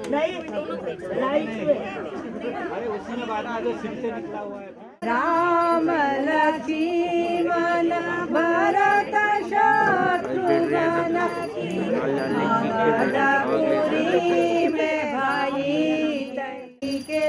राम लक्ष्मण भरत शत्रुघ्न मंगलपुरी में भाई के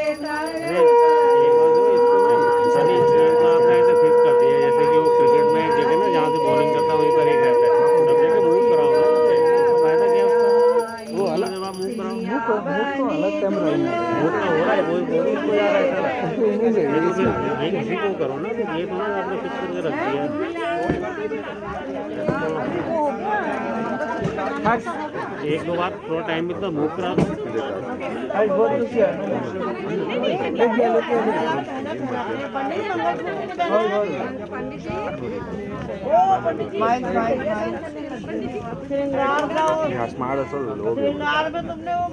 किसी को करो ना, ये तो ना आपने फिक्स करके रख दिया। एक दो बार थोड़ा टाइम मिलता मूव करा दो। श्रृंगार में तुमने वो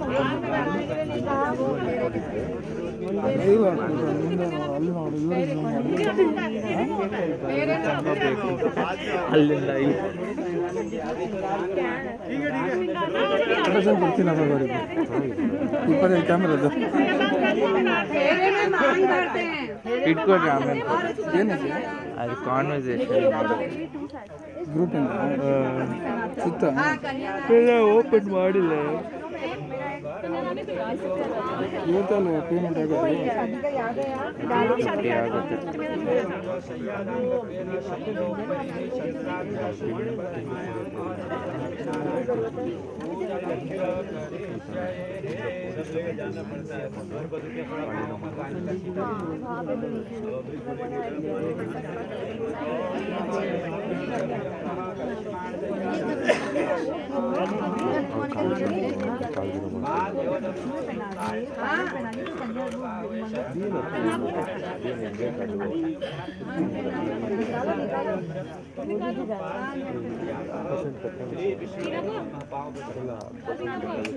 అది కాన్వర్సేషన్ ಗ್ರೂಪ್ ಸುತ್ತ ಓಪನ್ ಮಾಡಿಲ್ಲ ಇವತ್ತಲ್ಲ ಪೇಮೆಂಟ್ ಆಗುತ್ತೆ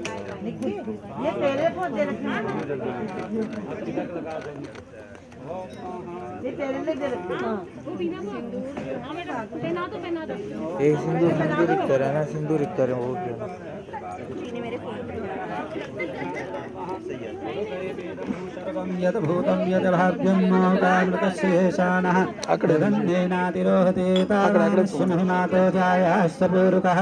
ये तेरे को दे रखना ये तेरे लिए दे रखना एक सिंदूर इक्तर है ना, सिंदूर इक्तर है वो यत् भूतं यत् भाव्यं कामृतस्येषाणः अकृदन्नेनातिरोहते ताग्रस्य महिमातो ध्यायास्तपूरुकः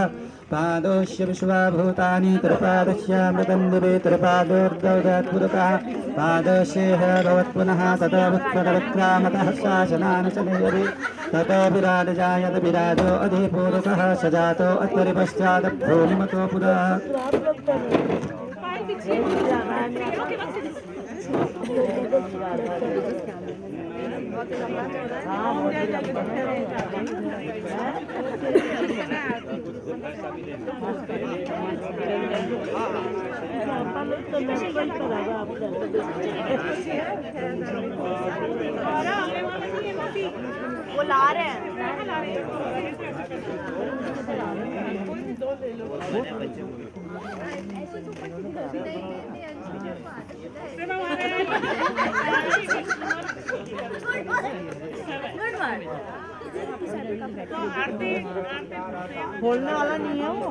पादोश्य विश्वभूतानि त्रिपादस्यामृतं दिवे त्रिपादोर्दौदात्पुरुकः पादस्येह भवत्पुनः ततो विक्रामतः शासनानि च नियति ततो विराजजायत विराजो अधिपूरुकः सजातो अत्परिपश्चादभूमिमतो पुरः वो ला रहे हैं बोलने वाला नहीं है वो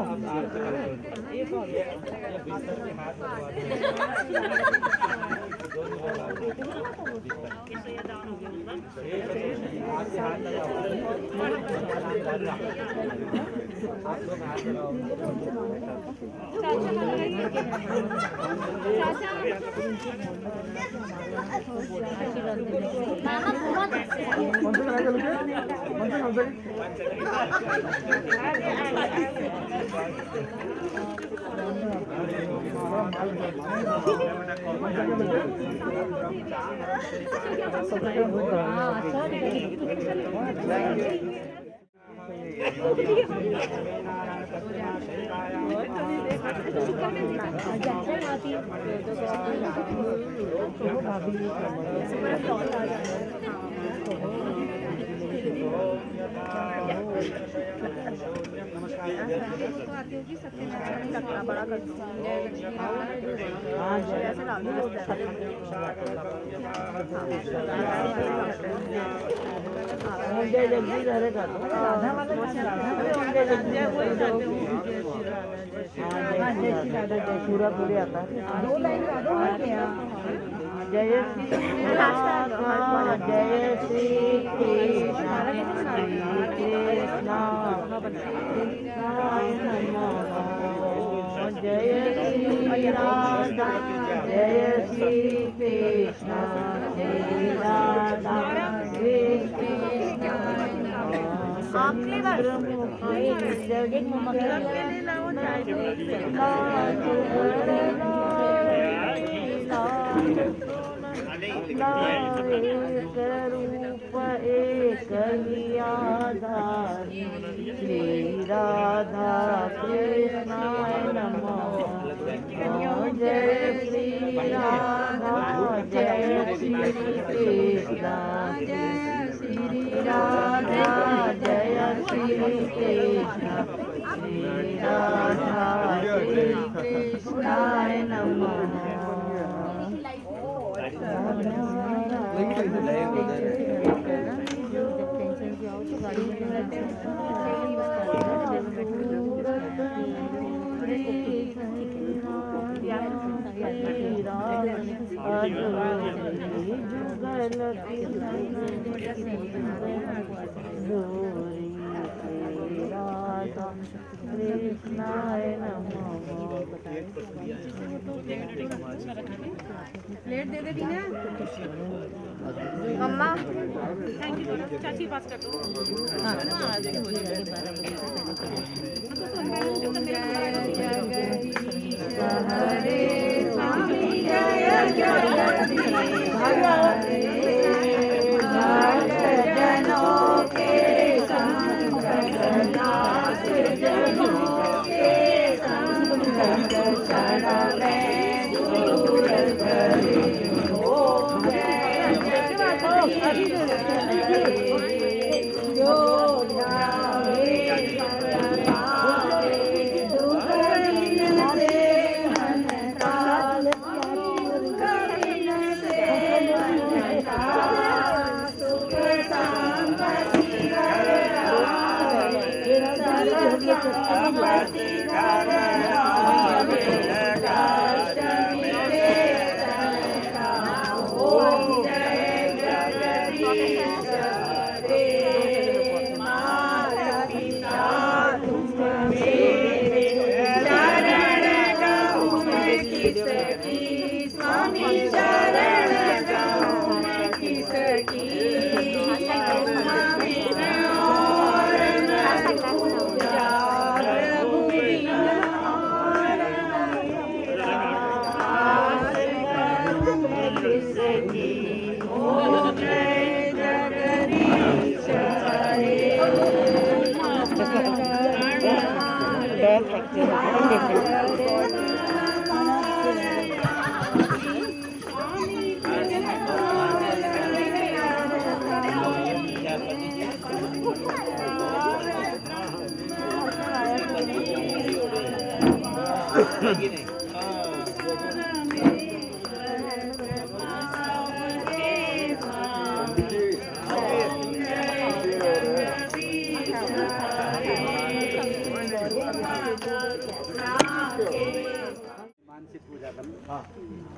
आती होगी सत्यनारायण लगना बड़ा कर दो ऐसे डाल दो जय जगदीश हरे का राधा वाला जय जगदीश पूरा पूरे आता है 2 लाइन गा दो जय श्री राधा जय श्री कृष्ण जय श्री राधा जय श्री कृष्ण जय राधा एक रूप एक आधारी श्री राधा कृष्णाय नमः जय श्री राधा जय श्री कृष्ण श्री राधा जय श्री कृष्ण श्री राधा श्री कृष्णाय नमः कृष्णाय नमः प्लेट दे दे दीना मम्मा थैंक यू चाची पास कर दो हां आज हो जाएगा 12 बजे हरे स्वामी जय जनों के संकटनाश जनों के संकट दूर करे जो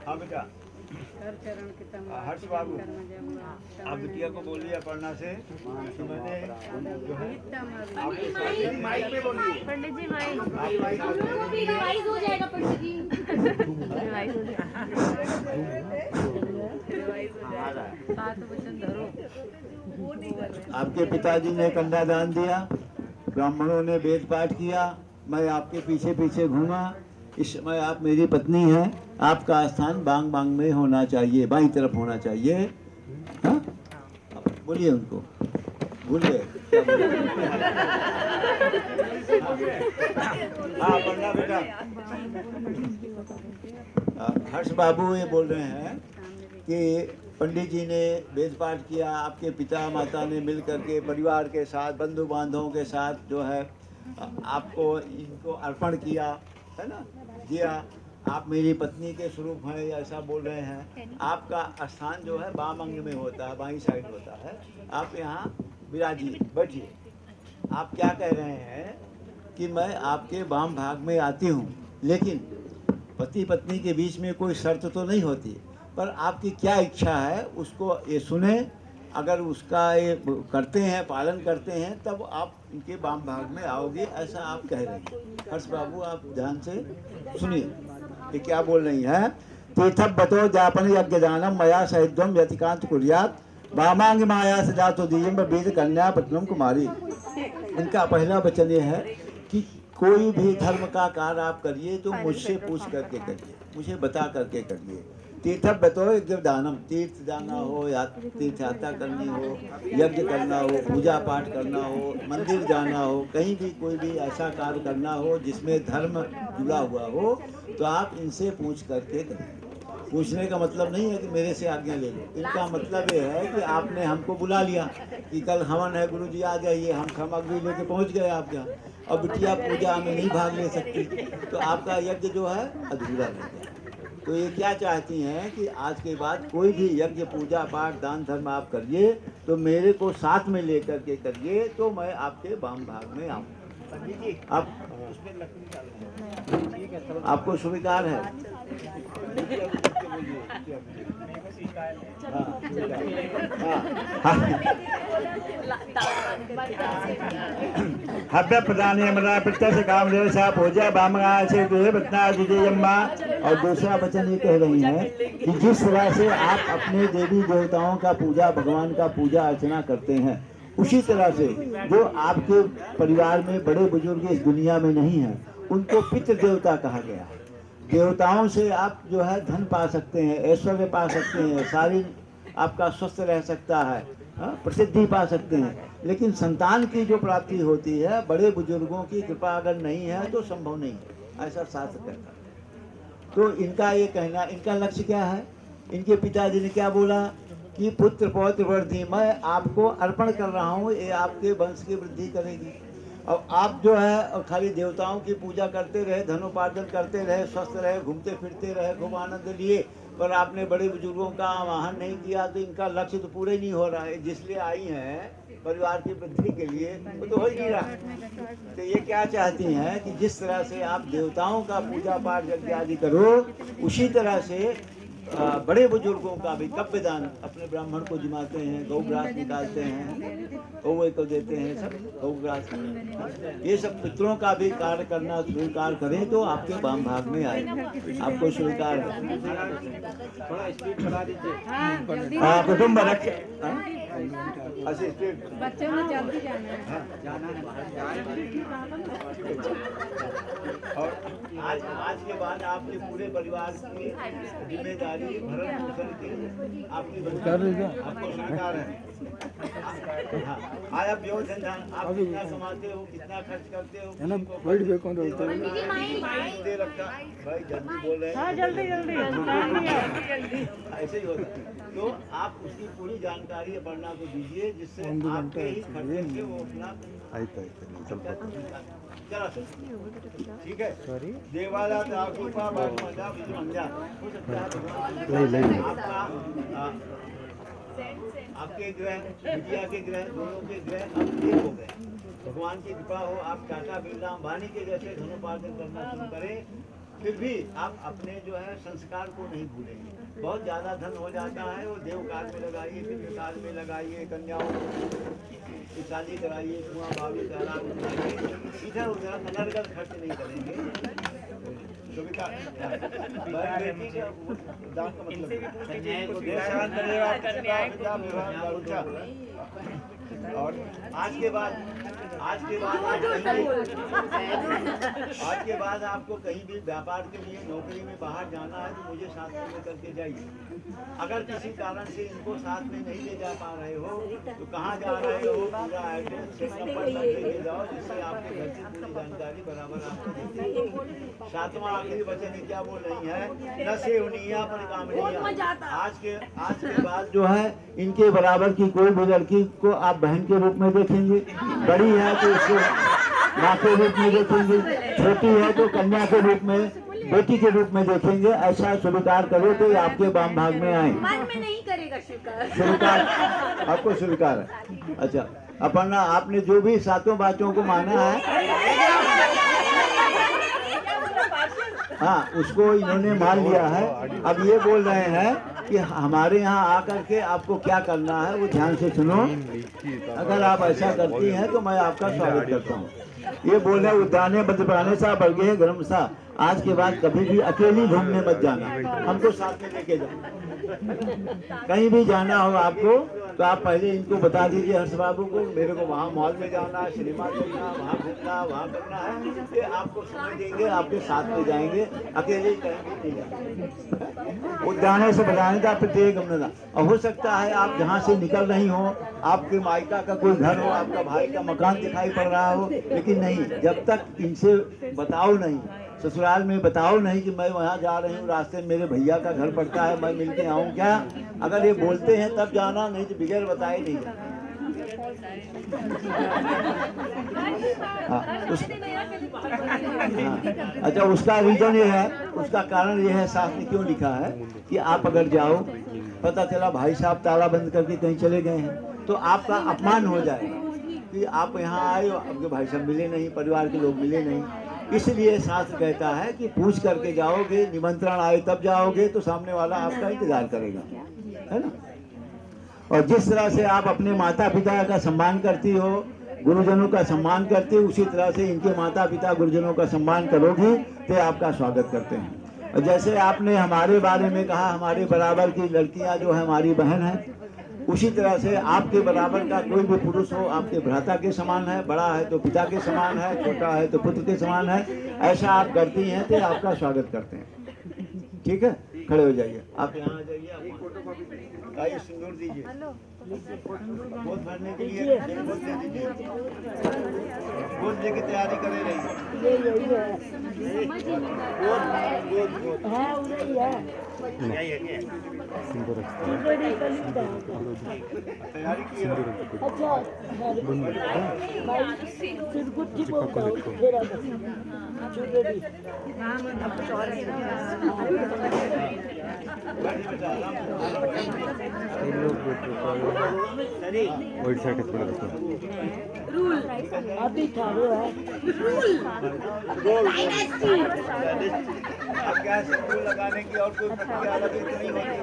हाँ बेटा हर्ष बाबू आप बिटिया को बोलिए अपर्णा से तो मैंने जो है माइक पे बोलिए पंडित जी माइक रिवाइज हो जाएगा पंडित जी आपके पिताजी ने कन्यादान दिया, ब्राह्मणों ने वेद पाठ किया, मैं आपके पीछे पीछे घूमा। इस समय आप मेरी पत्नी हैं, आपका स्थान बांग बांग में होना चाहिए, बाईं तरफ होना चाहिए। हाँ बोलिए उनको, भूल गए। हाँ पढ़ना बेटा। हर्ष बाबू ये बोल रहे हैं कि पंडित जी ने वेद पाठ किया, आपके पिता माता ने मिल करके परिवार के साथ, बंधु बांधवों के साथ जो है आपको इनको अर्पण किया, है ना, दिया। आप मेरी पत्नी के स्वरूप हैं ऐसा बोल रहे हैं। आपका स्थान जो है बाम अंग में होता है, बाईं साइड होता है। आप यहाँ विराजिए, बैठिए। आप क्या कह रहे हैं कि मैं आपके वाम भाग में आती हूँ, लेकिन पति पत्नी के बीच में कोई शर्त तो नहीं होती, पर आपकी क्या इच्छा है उसको ये सुने। अगर उसका ये करते हैं, पालन करते हैं, तब आप इनके वाम भाग में आओगे, ऐसा आप कह रहे हैं। हर्ष बाबू आप ध्यान से सुनिए, ये क्या बोल रही है। तीर्थम बतो जापन यज्ञ दानम मया सहित्वम यतिकांत कुर्यात वामांग माया से जातो दीयम बीज कन्या पत्नम कुमारी। इनका पहला वचन ये है कि कोई भी धर्म का कार्य आप करिए तो मुझसे पूछ करके करिए, मुझे बता करके करिए। तीर्थम बतो यज्ञ दानम, तीर्थ जाना हो या तीर्थ यात्रा करनी हो, यज्ञ करना हो, पूजा पाठ करना हो, मंदिर जाना हो, कहीं भी कोई भी ऐसा कार्य करना हो जिसमें धर्म जुड़ा हुआ हो, तो आप इनसे पूछ करके करिए। पूछने का मतलब नहीं है कि मेरे से आज्ञा ले लो। इनका मतलब ये है कि आपने हमको बुला लिया कि कल हवन है, गुरुजी आ जाइए, हम सामग्री लेके पहुंच गए आपके यहाँ। अब बिटिया पूजा में नहीं भाग ले सकती, तो आपका यज्ञ जो है अधूरा रह गया। तो ये क्या चाहती हैं कि आज के बाद कोई भी यज्ञ, पूजा पाठ, दान धर्म आप करिए तो मेरे को साथ में लेकर के करिए, तो मैं आपके वाम भाग में आऊँ। आप आपको स्वीकार है? हव्य प्रदान मना प्रत्यक्ष काम देवसा पूजा बामगा से दुहे बतना जुजेयम्मा। और दूसरा वचन ये कह रही हैं कि जिस तरह से आप अपने देवी देवताओं का पूजा, भगवान का पूजा अर्चना करते हैं, उसी तरह से जो आपके परिवार में बड़े बुजुर्ग इस दुनिया में नहीं हैं, उनको पितृ देवता कहा गया है। देवताओं से आप जो है धन पा सकते हैं, ऐश्वर्य पा सकते हैं, शारीर आपका स्वस्थ रह सकता है, प्रसिद्धि पा सकते हैं, लेकिन संतान की जो प्राप्ति होती है, बड़े बुजुर्गों की कृपा अगर नहीं है तो संभव नहीं है, ऐसा शास्त्र कहता है। तो इनका ये कहना, इनका लक्ष्य क्या है? इनके पिताजी ने क्या बोला कि पुत्र पौत्र वृद्धि, मैं आपको अर्पण कर रहा हूँ, ये आपके वंश की वृद्धि करेगी। और आप जो है खाली देवताओं की पूजा करते रहे, धनोपार्जन करते रहे, स्वस्थ रहे, घूमते फिरते रहे, खूब आनंद लिए, पर आपने बड़े बुजुर्गों का आवाहन नहीं किया, तो इनका लक्ष्य तो पूरे नहीं हो रहा है। जिसलिए आई हैं परिवार की वृद्धि के लिए, वो तो हो ही नहीं रहा। तो ये क्या चाहती हैं कि जिस तरह से आप देवताओं का पूजा पाठ यज्ञ आदि करो, उसी तरह से बड़े बुजुर्गों का भी कव्य दान, अपने ब्राह्मण को जिमाते हैं, गौग्रास निकालते हैं, कौवे को देते हैं, सब गौग्रास, ये सब पितरों का भी कार्य करना स्वीकार करें तो आपके वाम भाग में आए। आपको स्वीकार है? थोड़ा स्पीड बढ़ा दीजिए। कुटुंब रख असिस्टेंट बच्चों में जल्दी जाना और आज के बाद आपके पूरे परिवार की जिम्मेदारी, भरण पोषण की आपकी, आपको स्वीकार है। हाँ, आप जो धन आप कितना कमाते हो, कितना खर्च करते हो, दे रखा भाई, जल्दी बोल रहे हैं, जल्दी ऐसे ही होता है। तो आप उसकी पूरी जानकारी वर्णा को दीजिए, जिससे आपके ही खर्चे से वो अपना चला सकते। ठीक है, देवाला आपका आपके ग्रह, विद्या के ग्रह, दोनों के ग्रह अब एक हो गए। भगवान की कृपा हो, आप टाटा बिरला अंबानी के जैसे धनोपार्जन करना शुरू करें, फिर भी आप अपने जो है संस्कार को नहीं भूलेंगे। बहुत ज़्यादा धन हो जाता है, वो देव काल में लगाइए, पितृ काल में लगाइए, कन्याओं की शादी कराइए, कुआं बावी तालाब बनाइए, इधर उधर अनर्गल खर्च नहीं करेंगे। दान का मतलब और आज के बाद आज के बाद आपको कहीं भी व्यापार के लिए नौकरी में बाहर जाना है तो मुझे साथ में करके जाइए। अगर किसी कारण से इनको साथ में नहीं ले जा पा रहे हो तो कहाँ जा रहे हो पूरा एड्रेस चेकअप पर ले जाओ, जिससे आपके घर की पूरी जानकारी बराबर आपको देती। सातवां आखिरी वचन क्या बोल रही है, नशे उनिया पर कामनिया। आज के बाद जो है इनके बराबर की कोई भी लड़की को आप बहन के रूप में देखेंगे, बड़ी है तो उसको माँ के रूप में देखेंगे, छोटी है तो कन्या के रूप में, बेटी के रूप में देखेंगे। ऐसा स्वीकार करो तो ये आपके वाम भाग में आए। मन में नहीं करेगा स्वीकार, आपको स्वीकार है। अच्छा अपर्णा, आपने जो भी सातों बातों को माना है, हाँ उसको इन्होंने मान लिया है। अब ये बोल रहे हैं कि हमारे यहाँ आकर के आपको क्या करना है वो ध्यान से सुनो। अगर आप ऐसा करती हैं तो मैं आपका स्वागत करता हूँ। ये बोल रहे उद्याने बद्रप्राणे सा बरगे गरम सा, आज के बाद कभी भी अकेली घूमने मत जाना, हमको साथ में लेके जाओ। कहीं भी जाना हो आपको तो आप पहले इनको बता दीजिए हर्ष बाबू को, मेरे को वहाँ मॉल में जाना है, सिनेमा देखना, वहाँ घूमना, वहाँ करना है, ये आपको समय देंगे, आपके साथ में जाएंगे, अकेले ही कहीं नहीं जाएंगे। उद्याने से बताने का प्रत्येक गमना। और हो सकता है आप जहाँ से निकल रही हो, आपके मायका का कोई घर हो, आपका भाई का मकान दिखाई पड़ रहा हो, लेकिन नहीं, जब तक इनसे बताओ नहीं, ससुराल में बताओ नहीं कि मैं वहाँ जा रही हूँ, रास्ते में मेरे भैया का घर पड़ता है, मैं मिलके आऊँ क्या। अगर ये बोलते हैं तब जाना, नहीं तो बगैर बताए नहीं जाना। अच्छा उसका रीजन ये है, उसका कारण ये है, साथ में क्यों लिखा है कि आप अगर जाओ, पता चला भाई साहब ताला बंद करके कहीं चले गए हैं तो आपका अपमान हो जाएगा कि आप यहाँ आए, आपके भाई साहब मिले नहीं, परिवार के लोग मिले नहीं। इसलिए शास्त्र कहता है कि पूछ करके जाओगे, निमंत्रण आए तब जाओगे तो सामने वाला आपका इंतजार करेगा, है ना। और जिस तरह से आप अपने माता पिता का सम्मान करती हो, गुरुजनों का सम्मान करती हो, उसी तरह से इनके माता पिता गुरुजनों का सम्मान करोगी तो आपका स्वागत करते हैं। और जैसे आपने हमारे बारे में कहा, हमारे बराबर की लड़कियां जो है हमारी बहन है, उसी तरह से आपके बराबर का कोई भी पुरुष हो आपके भ्राता के समान है, बड़ा है तो पिता के समान है, छोटा है तो पुत्र के समान है। ऐसा आप करती हैं तो आपका स्वागत करते हैं। ठीक है, खड़े हो जाइए, आप यहाँ आ जाइए, आइए सिंदूर दीजिए, गोद भरने के लिए गोद दे दीजिए, गोद दे की तैयारी करे रहिए। तैयारी की अभी ठाड़ो है अब क्या सिंदूर लगाने की और कोई प्रक्रिया अलग नहीं होती।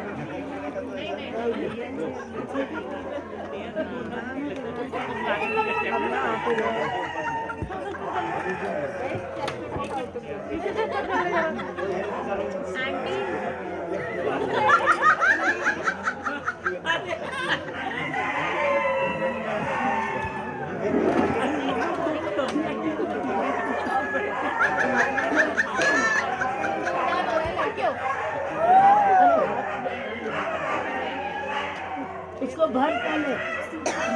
इसको भर पहले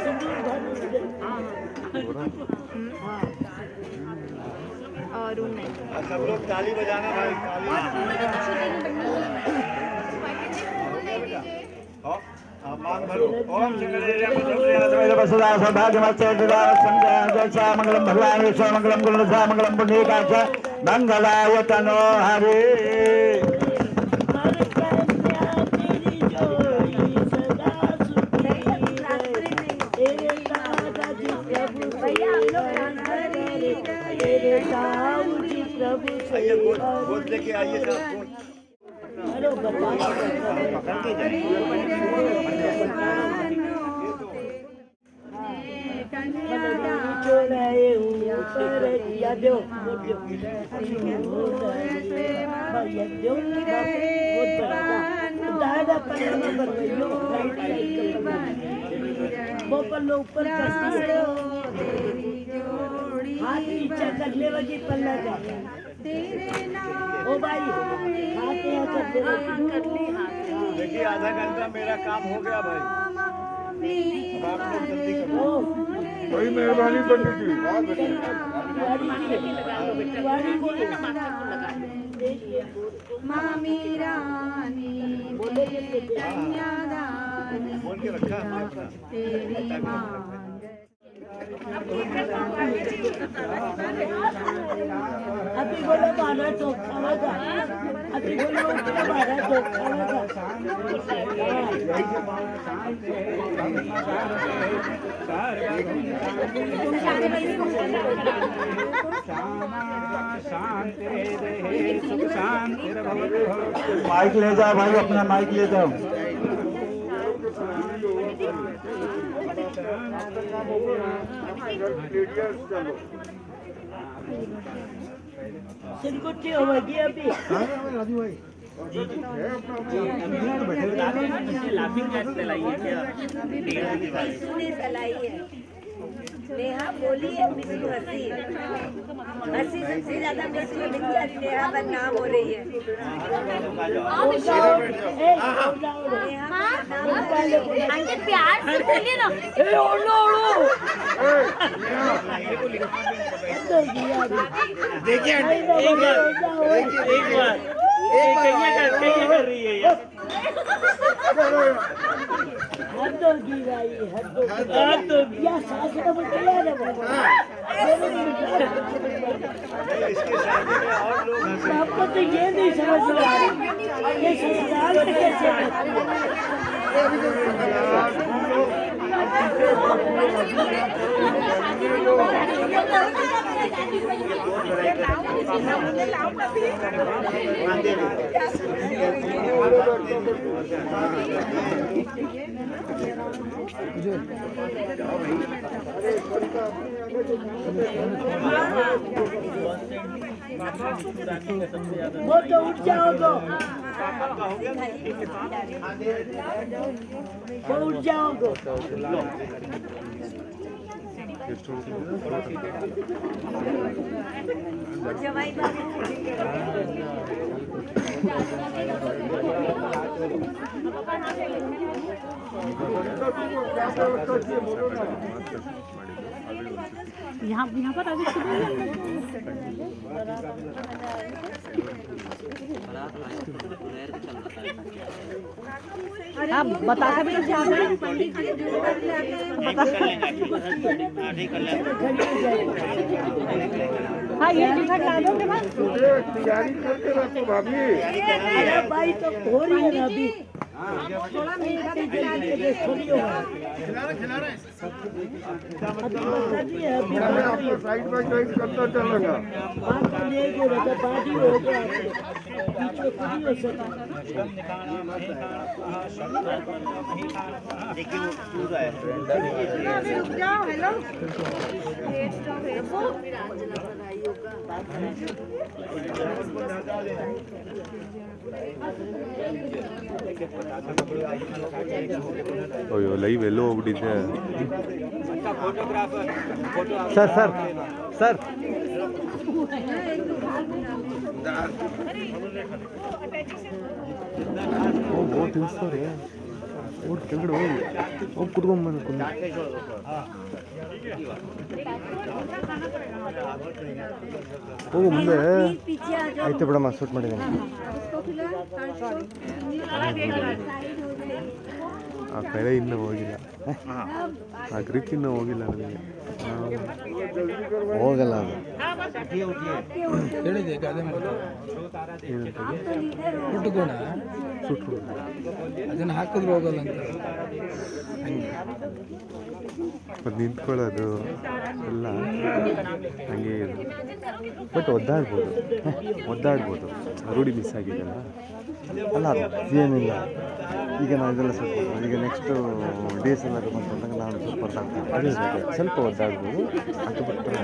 सिंदूर भर। और उन्हें सब लोग ताली बजाना भाई, मान भरो। ओम मंगलम भगवान विष्णु मंगलम गुरुसा मंगलम पुण्यकाच मंगलाय तनो हरे। आइए गोद लेके आइए सब। ऊपर हाथ नीचे कर ले वजी पल्ला का तेरे नाम ओ भाई हाथ यहाँ कर ले कर ली हाथ देखिए आधा घंटा मेरा काम हो गया भाई। बड़ी मेहरबानी पंडित जी, बहुत मामी रानी कन्यादानी तेरी मांग अभी बोलो बारह चौथा लगा अभी बोलो बारह चौथा लगा माइक ले जाओ भाई, अपना माइक ले जाओ। सिलकुटी होगी अभी नेहा बोली है मिसू हंसी हंसी सबसे ज्यादा मिसू नेहा बदनाम हो रही है। आंटी प्यार से बोलिए ना। देखिए एक बार कहिए कर रही है यार। हद होगी भाई हद होगी या सास का बच्चा है आपको तो ये नहीं समझ रहा ये ससुराल में कैसे वो तो उठ जाओगे वो उठ जाओगे जवाई बाबू यहाँ पर अभी आप बता कर पंडित जी जो कर हाँ ये टिकट ला दो के बाद तैयारी करके रखो भाभी। अरे भाई तो हो रही है ना अभी थोड़ा मीठा भी खिला मैं आपको साइड बाई साइड करता चलेगा। पार्टी हो गया बीच में कुछ नहीं हो सकता रुक जाओ। हेलो ಅಯ್ಯೋ ಲೈವ್ ಎಲ್ಲೋ ಹೋಗ್ಬಿಟ್ಟಿದ್ದೆ सर सर सर बहुत ತಿಳಿಸ್ತಾರೆ ಊಟ ಕೆಳಗಡೆ ಹೋಗಿ ಕುತ್ಕೊಂಡ್ಬಂದು ಹೋಗು ಮುಂದೆ ಆಯ್ತು ಬಿಡಮ್ಮ ಶೂಟ್ ಮಾಡಿದ್ದೀನಿ ಆ ಕಡೆ ಇನ್ನೂ ಹೋಗಿಲ್ಲ ಆ ಗ್ರಿಕ್ ಇನ್ನೂ ಹೋಗಿಲ್ಲ ನನಗೆ ಹೋಗಲ್ಲ ಅದು ಹೇಳಿದೆ ಗಾದೆ ಸುಟ್ಕೋಣ ಸುಟ್ಟು ಅದನ್ನ ಹಾಕಿದ್ರೆ ಹೋಗಲ್ಲ ಅಂತ ಮತ್ತು ನಿಂತ್ಕೊಳ್ಳೋದು ಎಲ್ಲ ಹಂಗೆ ಇದು ಬಟ್ ಒದ್ದಾಡ್ಬೋದು ರೂಢಿ ಮಿಸ್ ಆಗಿದೆಯಲ್ಲ ಅಲ್ಲ ಅದೇನಿಲ್ಲ ಈಗ ನಾವು ಇದೆಲ್ಲ ಸ್ವಲ್ಪ ಈಗ ನೆಕ್ಸ್ಟು ಡೇಸ್ ಎಲ್ಲ ಬಂದಾಗ ನಾನು ಸ್ವಲ್ಪ ಒದ್ದಾಡ್ತೀನಿ ಸ್ವಲ್ಪ ಒದ್ದಾಡ್ಬೋದು ಅದು ಬಿಟ್ಟರೆ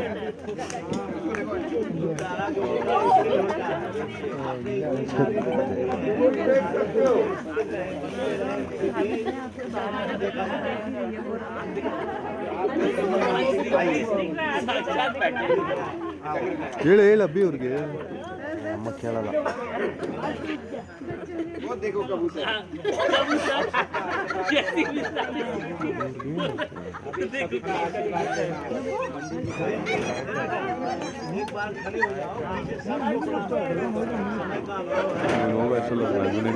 ಹೇಳು ಹೇಳು ಅಬ್ಬಿ ಅವ್ರಿಗೆ ಅಮ್ಮ ಕೇಳಲ್ಲ ಹೋಗ ಅಸಲು ಅದನ್ನೇ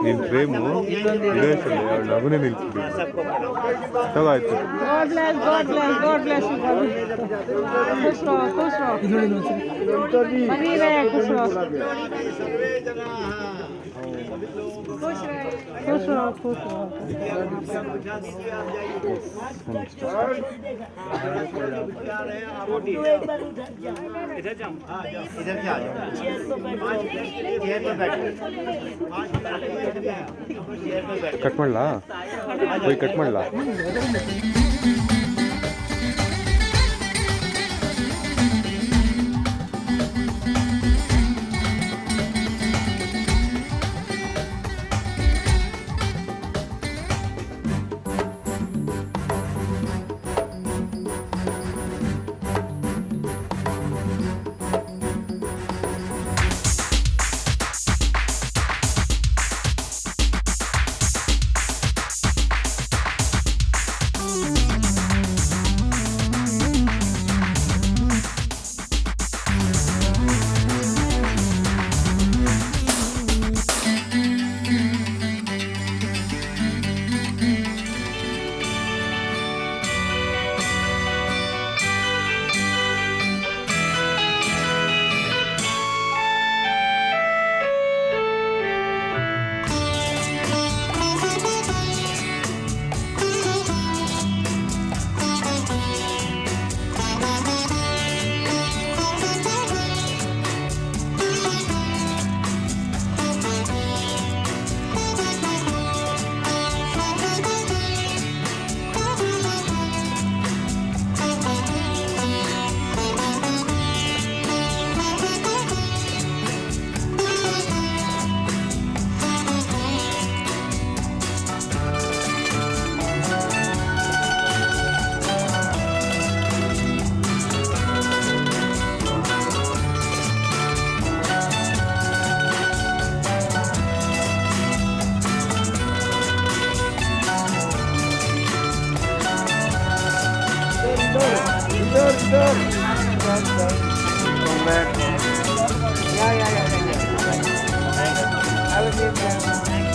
ನಿನ್ ಪ್ರೇಮು ಇದೇ ಸಲ ಅವಳು ನಗುನೇ ನಿಲ್ಸಿದ್ರು ತಗಾಯ್ತು God bless you, God. खुश रहो बनी रहे खुश रहो ಕಟ್ ಮಾಡ್ಲಾ ಹೋಯ್ ಕಟ್ ಮಾಡ್ಲಾ I will give them.